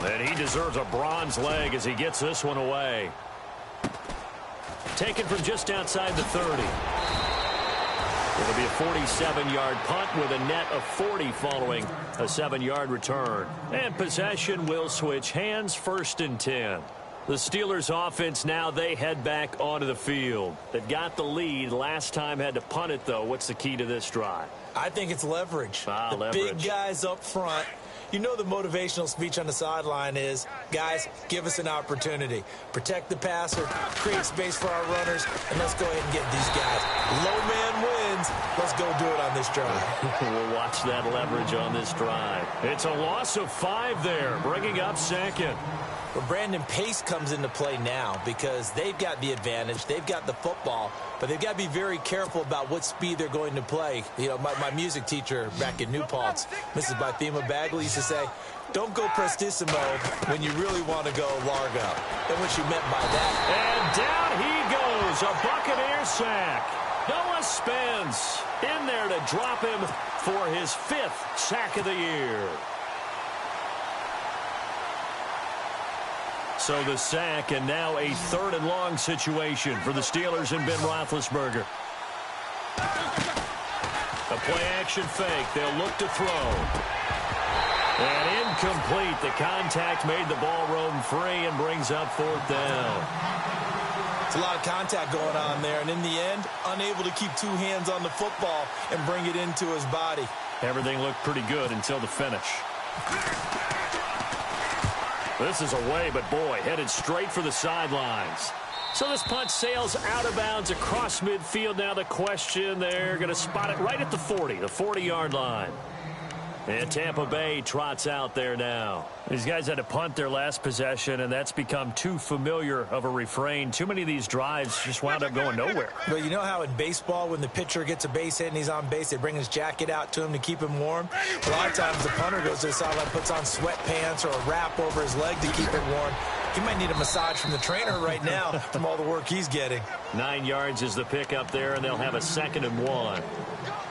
And he deserves a bronze leg as he gets this one away. Taken from just outside the 30. It'll be a 47-yard punt with a net of 40 following a 7-yard return. And possession will switch hands, 1st and 10. The Steelers offense now, they head back onto the field. They've got the lead. Last time had to punt it, though. What's the key to this drive? I think it's leverage. Leverage. Big guys up front. You know the motivational speech on the sideline is, guys, give us an opportunity. Protect the passer, create space for our runners, and let's go ahead and get these guys. Low man wins. Let's go do it on this drive. We'll watch that leverage on this drive. It's a loss of 5 there, bringing up 2nd. Well, Brandon, pace comes into play now because they've got the advantage. They've got the football, but they've got to be very careful about what speed they're going to play. You know, my music teacher back in New Paltz, Mrs. Bythema Bagley, used to say, don't go prestissimo when you really want to go largo. And what she meant by that. And down he goes, a Buccaneer sack. Noah Spence in there to drop him for his 5th sack of the year. So the sack, and now a 3rd and long situation for the Steelers and Ben Roethlisberger. A play-action fake. They'll look to throw. And incomplete. The contact made the ball roam free and brings up 4th down. It's a lot of contact going on there, and in the end, unable to keep 2 hands on the football and bring it into his body. Everything looked pretty good until the finish. This is away, but boy, headed straight for the sidelines. So this punt sails out of bounds across midfield. Now the question, they're going to spot it right at the 40, the 40-yard line. And Tampa Bay trots out there now. These guys had to punt their last possession, and that's become too familiar of a refrain. Too many of these drives just wound up going nowhere. But you know how in baseball, when the pitcher gets a base hit and he's on base, they bring his jacket out to him to keep him warm? A lot of times the punter goes to the sideline, puts on sweatpants or a wrap over his leg to keep it warm. He might need a massage from the trainer right now from all the work he's getting. 9 yards is the pick up there, and they'll have a 2nd and 1.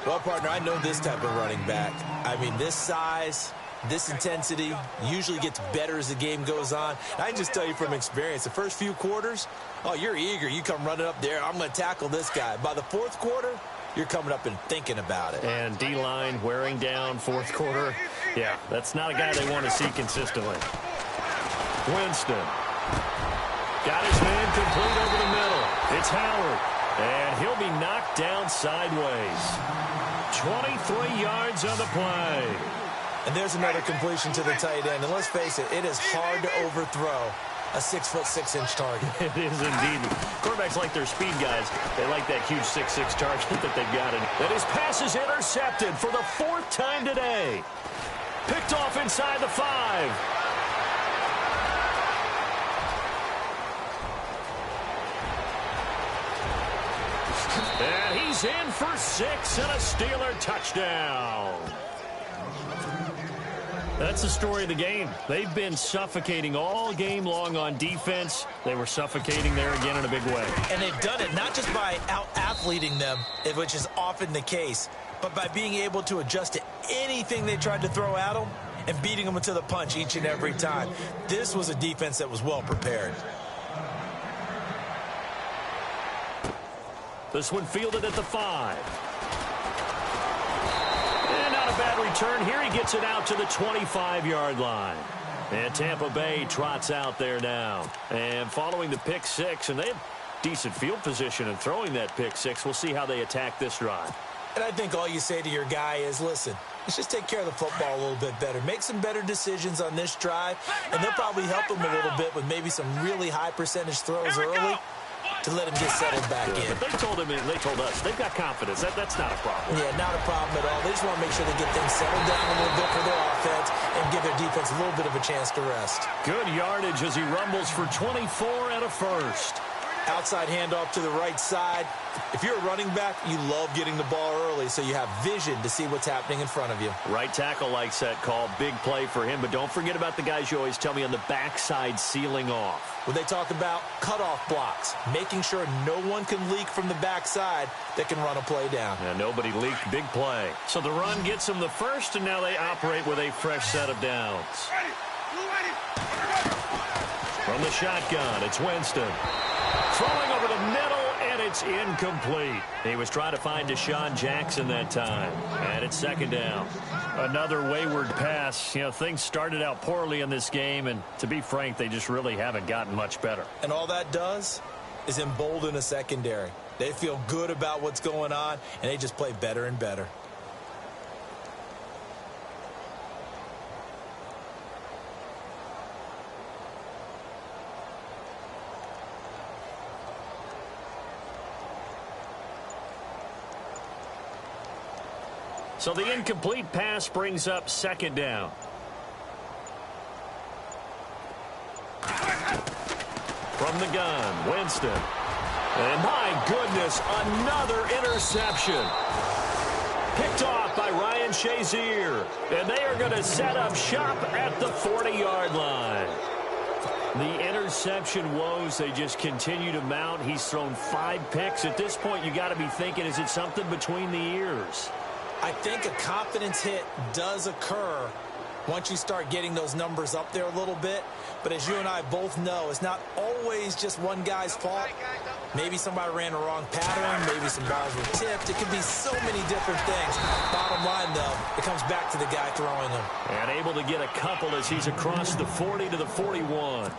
Well, partner, I know this type of running back. I mean, this size, this intensity usually gets better as the game goes on. And I can just tell you from experience, the first few quarters, oh, you're eager. You come running up there, I'm going to tackle this guy. By the 4th quarter, you're coming up and thinking about it. And D-line wearing down 4th quarter. Yeah, that's not a guy they want to see consistently. Winston. Got his man complete over the middle. It's Howard. And he'll be knocked down sideways. 23 yards on the play. And there's another completion to the tight end. And let's face it, it is hard to overthrow a 6'6" target. It is indeed. Quarterbacks like their speed guys. They like that huge 6'6" target that they've got. And his pass is intercepted for the 4th time today. Picked off inside the 5. And he's in for 6 and a Steeler touchdown. That's the story of the game. They've been suffocating all game long on defense. They were suffocating there again in a big way. And they've done it not just by out-athleting them, which is often the case, but by being able to adjust to anything they tried to throw at them and beating them to the punch each and every time. This was a defense that was well prepared. This one fielded at the 5. And not a bad return here. He gets it out to the 25-yard line. And Tampa Bay trots out there now. And following the pick 6, and they have decent field position in throwing that pick 6. We'll see how they attack this drive. And I think all you say to your guy is, listen, let's just take care of the football a little bit better. Make some better decisions on this drive, and they'll probably help him a little bit with maybe some really high percentage throws early to let him get settled back in. But they told him, and they told us, they've got confidence. That's not a problem. Yeah, not a problem at all. They just want to make sure they get things settled down a little bit for their offense and give their defense a little bit of a chance to rest. Good yardage as he rumbles for 24 and a first. Outside handoff to the right side. If you're a running back, you love getting the ball early so you have vision to see what's happening in front of you. Right tackle likes that call. Big play for him. But don't forget about the guys you always tell me on the backside sealing off. When they talk about cutoff blocks, making sure no one can leak from the backside that can run a play down. And nobody leaked. Big play. So the run gets them the first, and now they operate with a fresh set of downs. From the shotgun, it's Winston. Throwing over the middle, and it's incomplete. He was trying to find Deshaun Jackson that time. And it's second down. Another wayward pass. You know, things started out poorly in this game, and to be frank, they just really haven't gotten much better. And all that does is embolden a secondary. They feel good about what's going on, and they just play better and better. So the incomplete pass brings up second down. From the gun, Winston. And my goodness, another interception. Picked off by Ryan Shazier. And they are going to set up shop at the 40-yard line. The interception woes, they just continue to mount. He's thrown 5 picks. At this point, you got to be thinking, is it something between the ears? I think a confidence hit does occur once you start getting those numbers up there a little bit. But as you and I both know, it's not always just one guy's fault. Maybe somebody ran the wrong pattern. Maybe some balls were tipped. It could be so many different things. Bottom line, though, it comes back to the guy throwing them. And able to get a couple as he's across the 40 to the 41.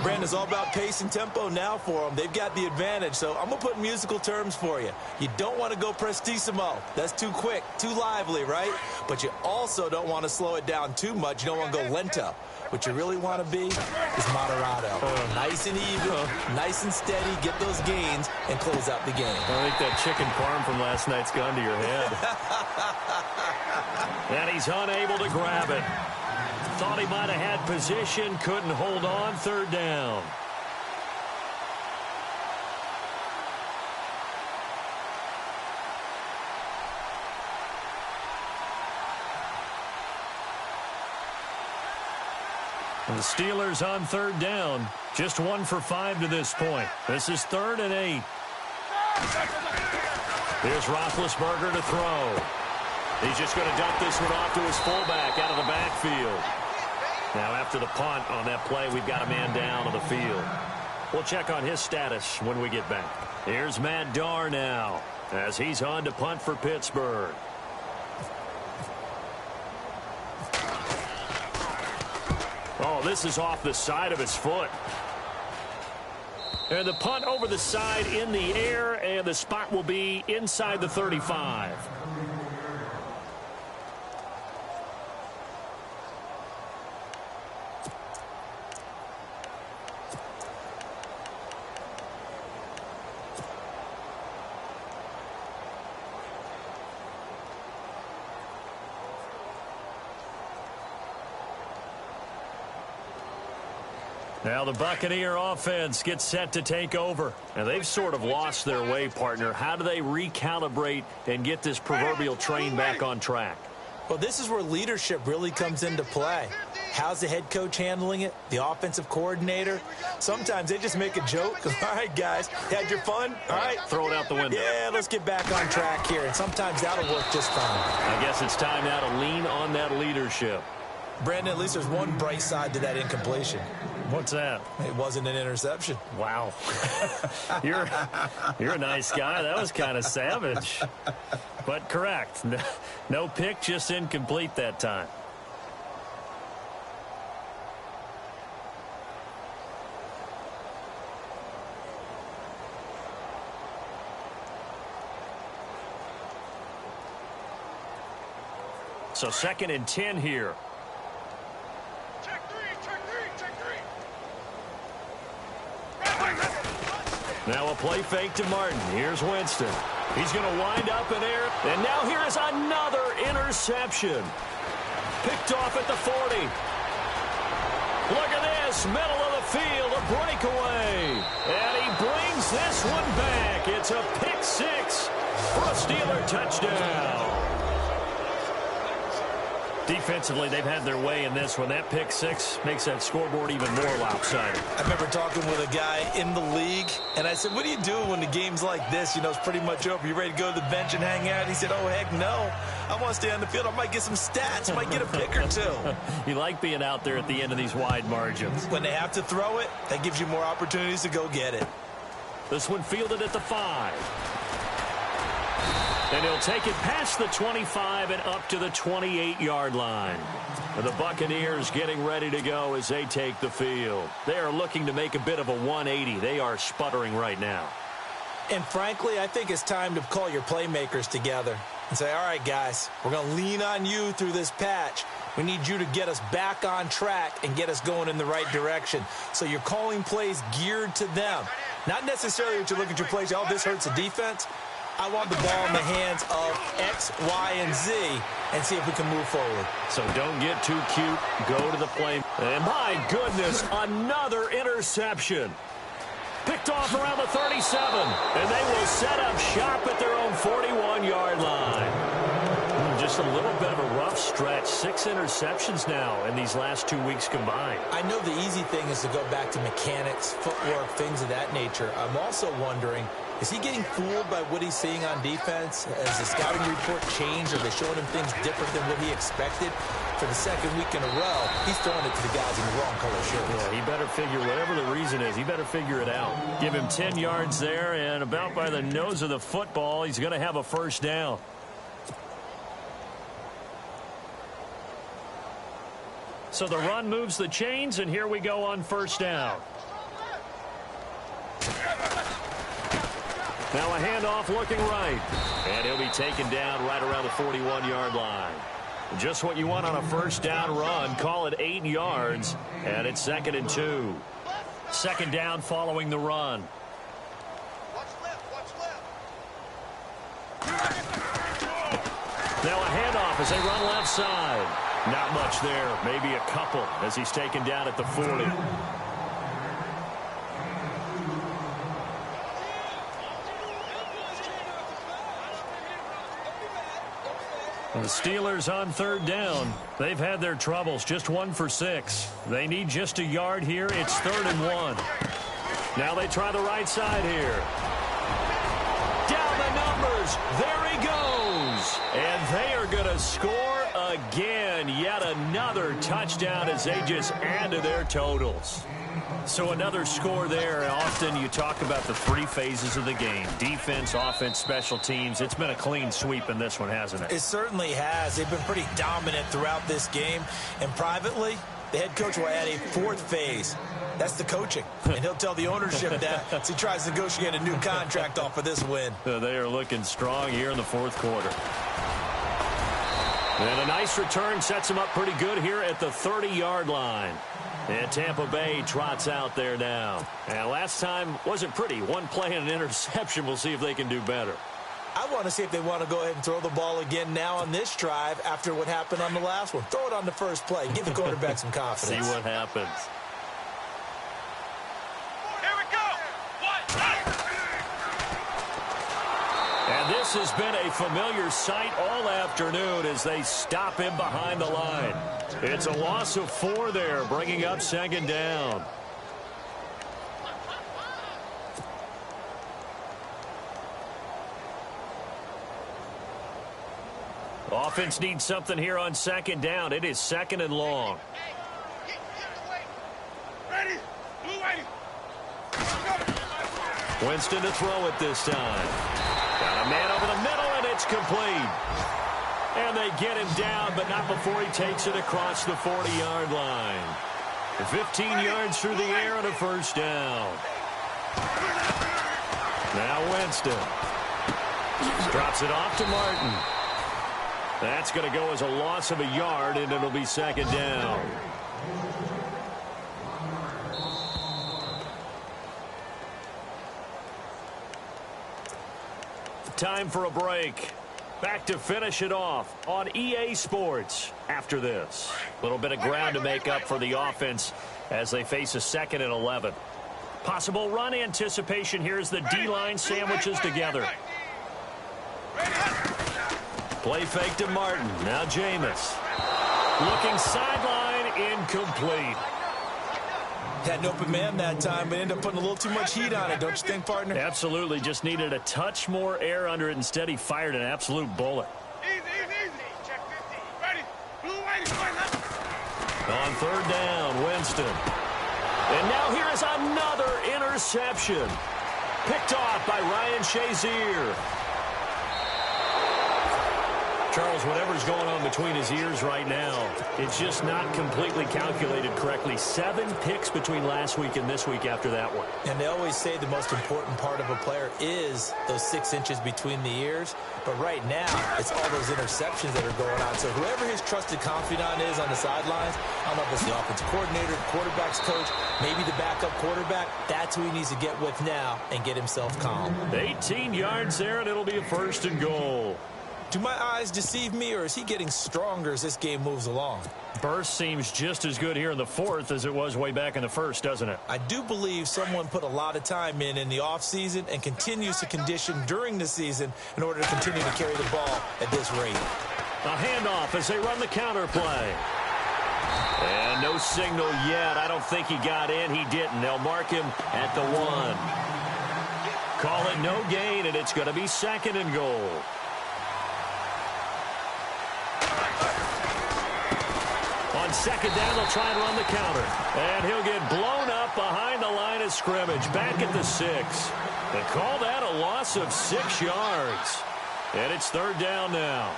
Brandon, it's all about pace and tempo now for them. They've got the advantage, so I'm going to put musical terms for you. You don't want to go prestissimo. That's too quick, too lively, right? But you also don't want to slow it down too much. You don't want to go lento. What you really want to be is moderato. Nice and even, nice and steady, get those gains, and close out the game. I think that chicken parm from last night's gone to your head. And he's unable to grab it. Thought he might have had position, couldn't hold on, third down. And the Steelers on third down, just 1 for 5 to this point. This is 3rd and 8. Here's Roethlisberger to throw. He's just going to dump this one off to his fullback out of the backfield. Now, after the punt on that play, we've got a man down on the field. We'll check on his status when we get back. Here's Matt Darr now as he's on to punt for Pittsburgh. Oh, this is off the side of his foot. And the punt over the side in the air, and the spot will be inside the 35. Now the Buccaneer offense gets set to take over. And they've sort of lost their way, partner. How do they recalibrate and get this proverbial train back on track? Well, this is where leadership really comes into play. How's the head coach handling it? The offensive coordinator? Sometimes they just make a joke. All right, guys, had your fun? All right. Throw it out the window. Yeah, let's get back on track here. And sometimes that'll work just fine. I guess it's time now to lean on that leadership. Brandon, at least there's one bright side to that incompletion. What's that? It wasn't an interception. Wow. You're a nice guy. That was kind of savage. But correct. No pick, just incomplete that time. So 2nd and 10 here. Check three. Now a play fake to Martin. Here's Winston. He's going to wind up in air. And now here is another interception. Picked off at the 40. Look at this. Middle of the field. A breakaway. And he brings this one back. It's a pick 6 for a Steeler touchdown. Defensively, they've had their way in this one. That pick 6 makes that scoreboard even more lopsided. I remember talking with a guy in the league, and I said, what do you do when the game's like this? You know, it's pretty much over. You ready to go to the bench and hang out? He said, oh, heck no. I want to stay on the field. I might get some stats. I might get a pick or two. You like being out there at the end of these wide margins. When they have to throw it, that gives you more opportunities to go get it. This one fielded at the 5. And he'll take it past the 25 and up to the 28-yard line. The Buccaneers getting ready to go as they take the field. They are looking to make a bit of a 180. They are sputtering right now. And frankly, I think it's time to call your playmakers together and say, all right, guys, we're going to lean on you through this patch. We need you to get us back on track and get us going in the right direction. So you're calling plays geared to them. Not necessarily that you look at your plays, oh, this hurts the defense. I want the ball in the hands of X, Y, and Z and see if we can move forward. So don't get too cute. Go to the play. And my goodness, another interception. Picked off around the 37. And they will set up shop at their own 41-yard line. Just a little bit of a rough stretch. 6 interceptions now in these last 2 weeks combined. I know the easy thing is to go back to mechanics, footwork, things of that nature. I'm also wondering, is he getting fooled by what he's seeing on defense? Has the scouting report changed? Are they showing him things different than what he expected? For the 2nd week in a row, he's throwing it to the guys in the wrong color shirts. Yeah, he better figure, whatever the reason is, he better figure it out. Give him 10 yards there, and about by the nose of the football, he's going to have a first down. So the run moves the chains, and here we go on first down. Now a handoff looking right. And he'll be taken down right around the 41-yard line. Just what you want on a first down run. Call it 8 yards. And it's 2nd and 2. 2nd down following the run. Now a handoff as they run left side. Not much there. Maybe a couple as he's taken down at the 40. The Steelers on 3rd down. They've had their troubles. Just 1 for 6. They need just a yard here. It's 3rd and 1. Now they try the right side here. Down the numbers. There he goes. And they are going to score again. Yet another touchdown as they just add to their totals. So another score there. And often you talk about the 3 phases of the game. Defense, offense, special teams. It's been a clean sweep in this one, hasn't it? It certainly has. They've been pretty dominant throughout this game. And privately, the head coach will add a 4th phase. That's the coaching. And he'll tell the ownership that as he tries to negotiate a new contract off of this win. They are looking strong here in the 4th quarter. And a nice return sets him up pretty good here at the 30-yard line. And Tampa Bay trots out there now. And last time wasn't pretty. 1 play and an interception. We'll see if they can do better. I want to see if they want to go ahead and throw the ball again now on this drive after what happened on the last one. Throw it on the first play. Give the quarterback some confidence. See what happens. Here we go. And this has been a familiar sight all afternoon as they stop him behind the line. It's a loss of 4 there, bringing up 2nd down. Offense needs something here on second down. It is 2nd and long. Ready? Blue waiting. Winston to throw it this time. Got a man over the middle, and it's complete. And they get him down, but not before he takes it across the 40-yard line. 15 yards through the air and a first down. Now Winston. Drops it off to Martin. That's going to go as a loss of a yard, and it'll be 2nd down. Time for a break. Back to finish it off on EA Sports after this. A little bit of ground to make up for the offense as they face a 2nd and 11. Possible run anticipation here as the D-line sandwiches together. Play fake to Martin. Now Jameis. Looking sideline, incomplete. Had an open man that time, but ended up putting a little too much heat on it, don't you think, partner? Absolutely. Just needed a touch more air under it. Instead, he fired an absolute bullet. Easy. Check 50. Ready? Blue waiting. On 3rd down, Winston. And now here is another interception. Picked off by Ryan Shazier. Charles, whatever's going on between his ears right now, it's just not completely calculated correctly. 7 picks between last week and this week after that one. And they always say the most important part of a player is those 6 inches between the ears. But right now, it's all those interceptions that are going on. So whoever his trusted confidant is on the sidelines, I don't know if it's the offensive coordinator, the quarterback's coach, maybe the backup quarterback, that's who he needs to get with now and get himself calm. 18 yards there, and it'll be a 1st and goal. Do my eyes deceive me, or is he getting stronger as this game moves along? Burst seems just as good here in the 4th as it was way back in the 1st, doesn't it? I do believe someone put a lot of time in the offseason and continues to condition during the season in order to continue to carry the ball at this rate. A handoff as they run the counter play. And no signal yet. I don't think he got in. He didn't. They'll mark him at the 1. Call it no gain, and it's going to be 2nd and goal. On 2nd down, they'll try and run the counter. And he'll get blown up behind the line of scrimmage. Back at the 6. They call that a loss of 6 yards. And it's 3rd down now.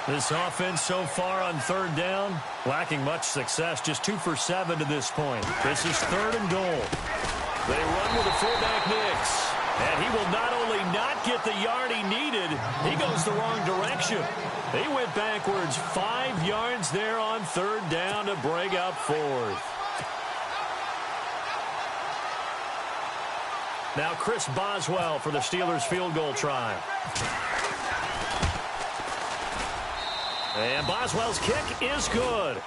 This offense so far on 3rd down, lacking much success. Just 2 for 7 to this point. This is 3rd and goal. They run with a fullback mix. And he will not only not get the yard he needed, he goes the wrong direction. He went backwards 5 yards there on 3rd down to bring up 4th. Now Chris Boswell for the Steelers field goal try. And Boswell's kick is good.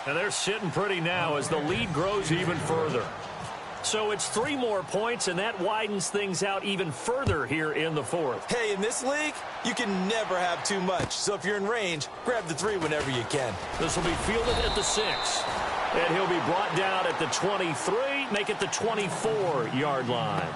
And they're sitting pretty now as the lead grows even further. So it's 3 more points, and that widens things out even further here in the 4th. Hey, in this league, you can never have too much. So if you're in range, grab the 3 whenever you can. This will be fielded at the 6. And he'll be brought down at the 23, make it the 24-yard line.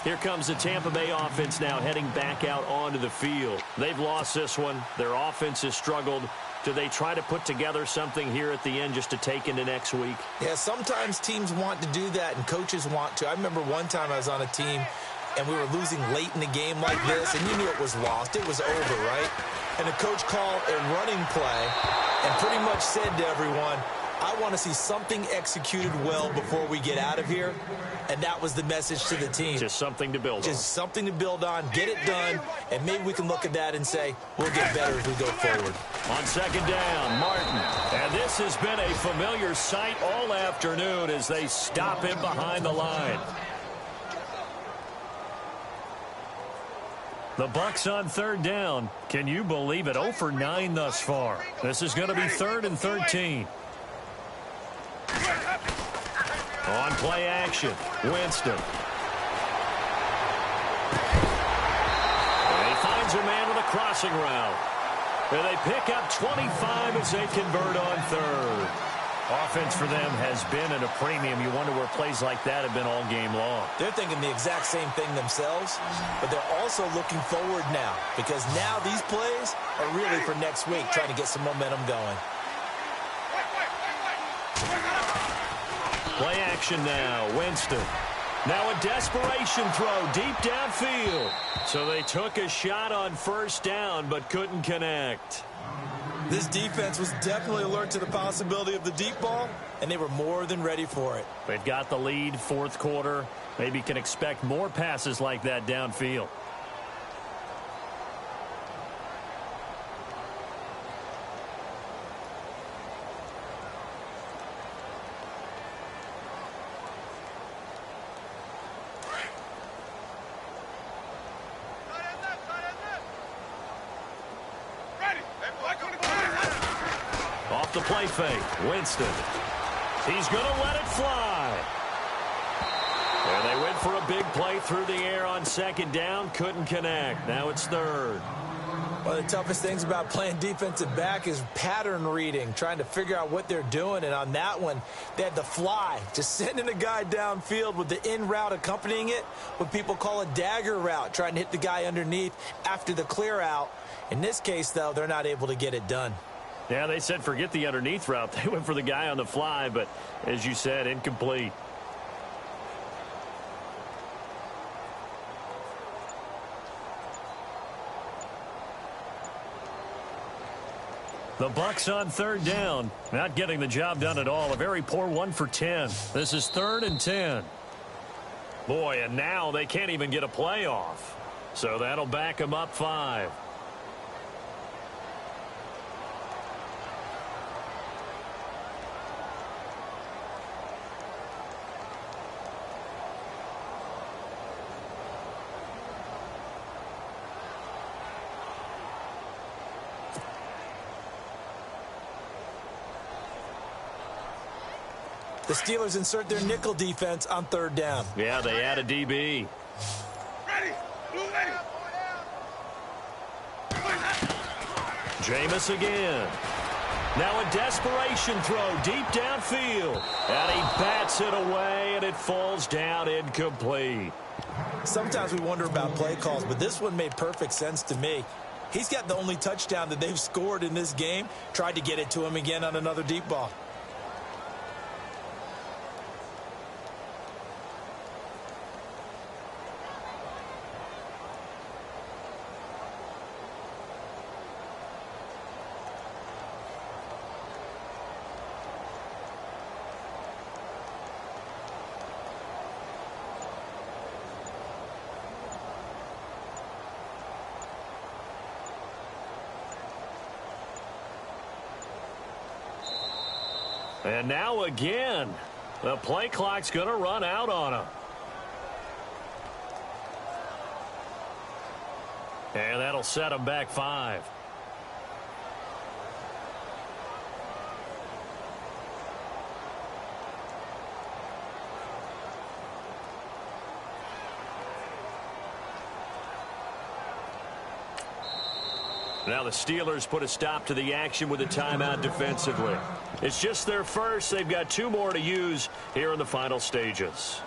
Here comes the Tampa Bay offense now heading back out onto the field. They've lost this one. Their offense has struggled. Do they try to put together something here at the end just to take into next week? Yeah, sometimes teams want to do that and coaches want to. I remember one time I was on a team and we were losing late in the game like this, and you knew it was lost. It was over, right? And the coach called a running play and pretty much said to everyone, I want to see something executed well before we get out of here. And that was the message to the team. Just something to build on. Just something to build on, get it done, and maybe we can look at that and say, we'll get better as we go forward. On 2nd down, Martin. And this has been a familiar sight all afternoon as they stop him behind the line. The Bucs on 3rd down. Can you believe it? 0 for 9 thus far. This is going to be 3rd and 13. On play action, Winston. And he finds a man with a crossing route. And they pick up 25 as they convert on 3rd. Offense for them has been at a premium. You wonder where plays like that have been all game long. They're thinking the exact same thing themselves, but they're also looking forward now because now these plays are really for next week, trying to get some momentum going. Play action now. Winston. Now a desperation throw deep downfield. So they took a shot on first down but couldn't connect. This defense was definitely alert to the possibility of the deep ball, and they were more than ready for it. They've got the lead, fourth quarter. Maybe can expect more passes like that downfield. Off the play fake, Winston. He's going to let it fly. And they went for a big play through the air on second down. Couldn't connect. Now it's third. One of the toughest things about playing defensive back is pattern reading, trying to figure out what they're doing. And on that one, they had the fly, just sending a guy downfield with the in route accompanying it, what people call a dagger route, trying to hit the guy underneath after the clear out. In this case, though, they're not able to get it done. Yeah, they said forget the underneath route. They went for the guy on the fly, but as you said, incomplete. The Bucs on third down, not getting the job done at all. A very poor 1 for 10. This is 3rd and 10. Boy, and now they can't even get a play off. So that'll back them up 5. The Steelers insert their nickel defense on third down. Yeah, they add a DB. Jameis again. Now a desperation throw deep downfield. And he bats it away, and it falls down incomplete. Sometimes we wonder about play calls, but this one made perfect sense to me. He's got the only touchdown that they've scored in this game. Tried to get it to him again on another deep ball. And now again, the play clock's going to run out on him. And that'll set him back 5. Now the Steelers put a stop to the action with a timeout defensively. It's just their first. They've got 2 more to use here in the final stages.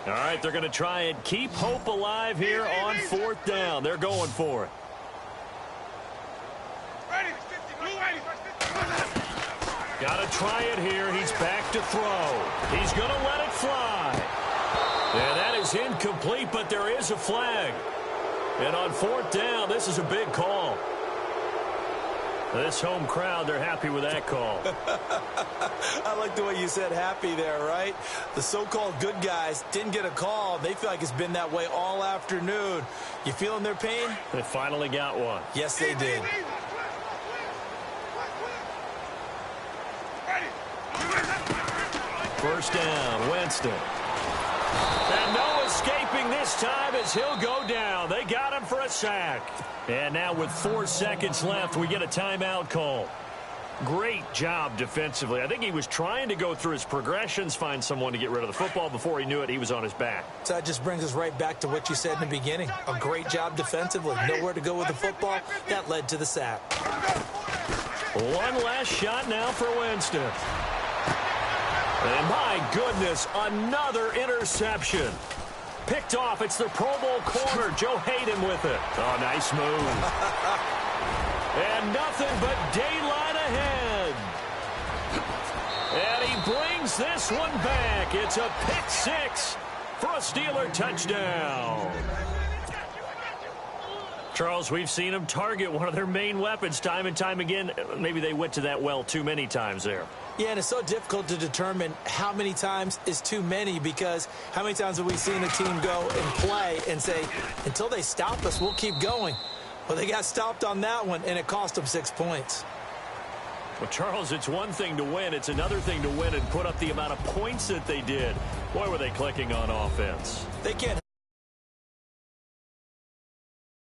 All right, they're going to try and keep hope alive here on 4th down. They're going for it. Got to try it here. He's back to throw. He's going to let it fly. And that is incomplete, but there is a flag. And on 4th down, this is a big call. This home crowd, they're happy with that call. I like the way you said happy there, right? The so-called good guys didn't get a call. They feel like it's been that way all afternoon. You feeling their pain? They finally got one. Yes, they did. First down, Winston. And no escaping this time as he'll go down. They got him for a sack. And now with 4 seconds left, we get a timeout call. Great job defensively. I think he was trying to go through his progressions, find someone to get rid of the football. Before he knew it, he was on his back. So that just brings us right back to what you said in the beginning. A great job defensively. Nowhere to go with the football. That led to the sack. One last shot now for Winston. And my goodness, another interception. Picked off. It's the Pro Bowl corner. Joe Hayden with it. Oh, nice move. And nothing but daylight ahead. And he brings this one back. It's a pick six for a Steeler touchdown. Charles, we've seen them target one of their main weapons time and time again. Maybe they went to that well too many times there. Yeah, and it's so difficult to determine how many times is too many, because how many times have we seen a team go and play and say, until they stop us, we'll keep going. Well, they got stopped on that one, and it cost them 6 points. Well, Charles, it's one thing to win. It's another thing to win and put up the amount of points that they did. Boy, were they clicking on offense. They can't.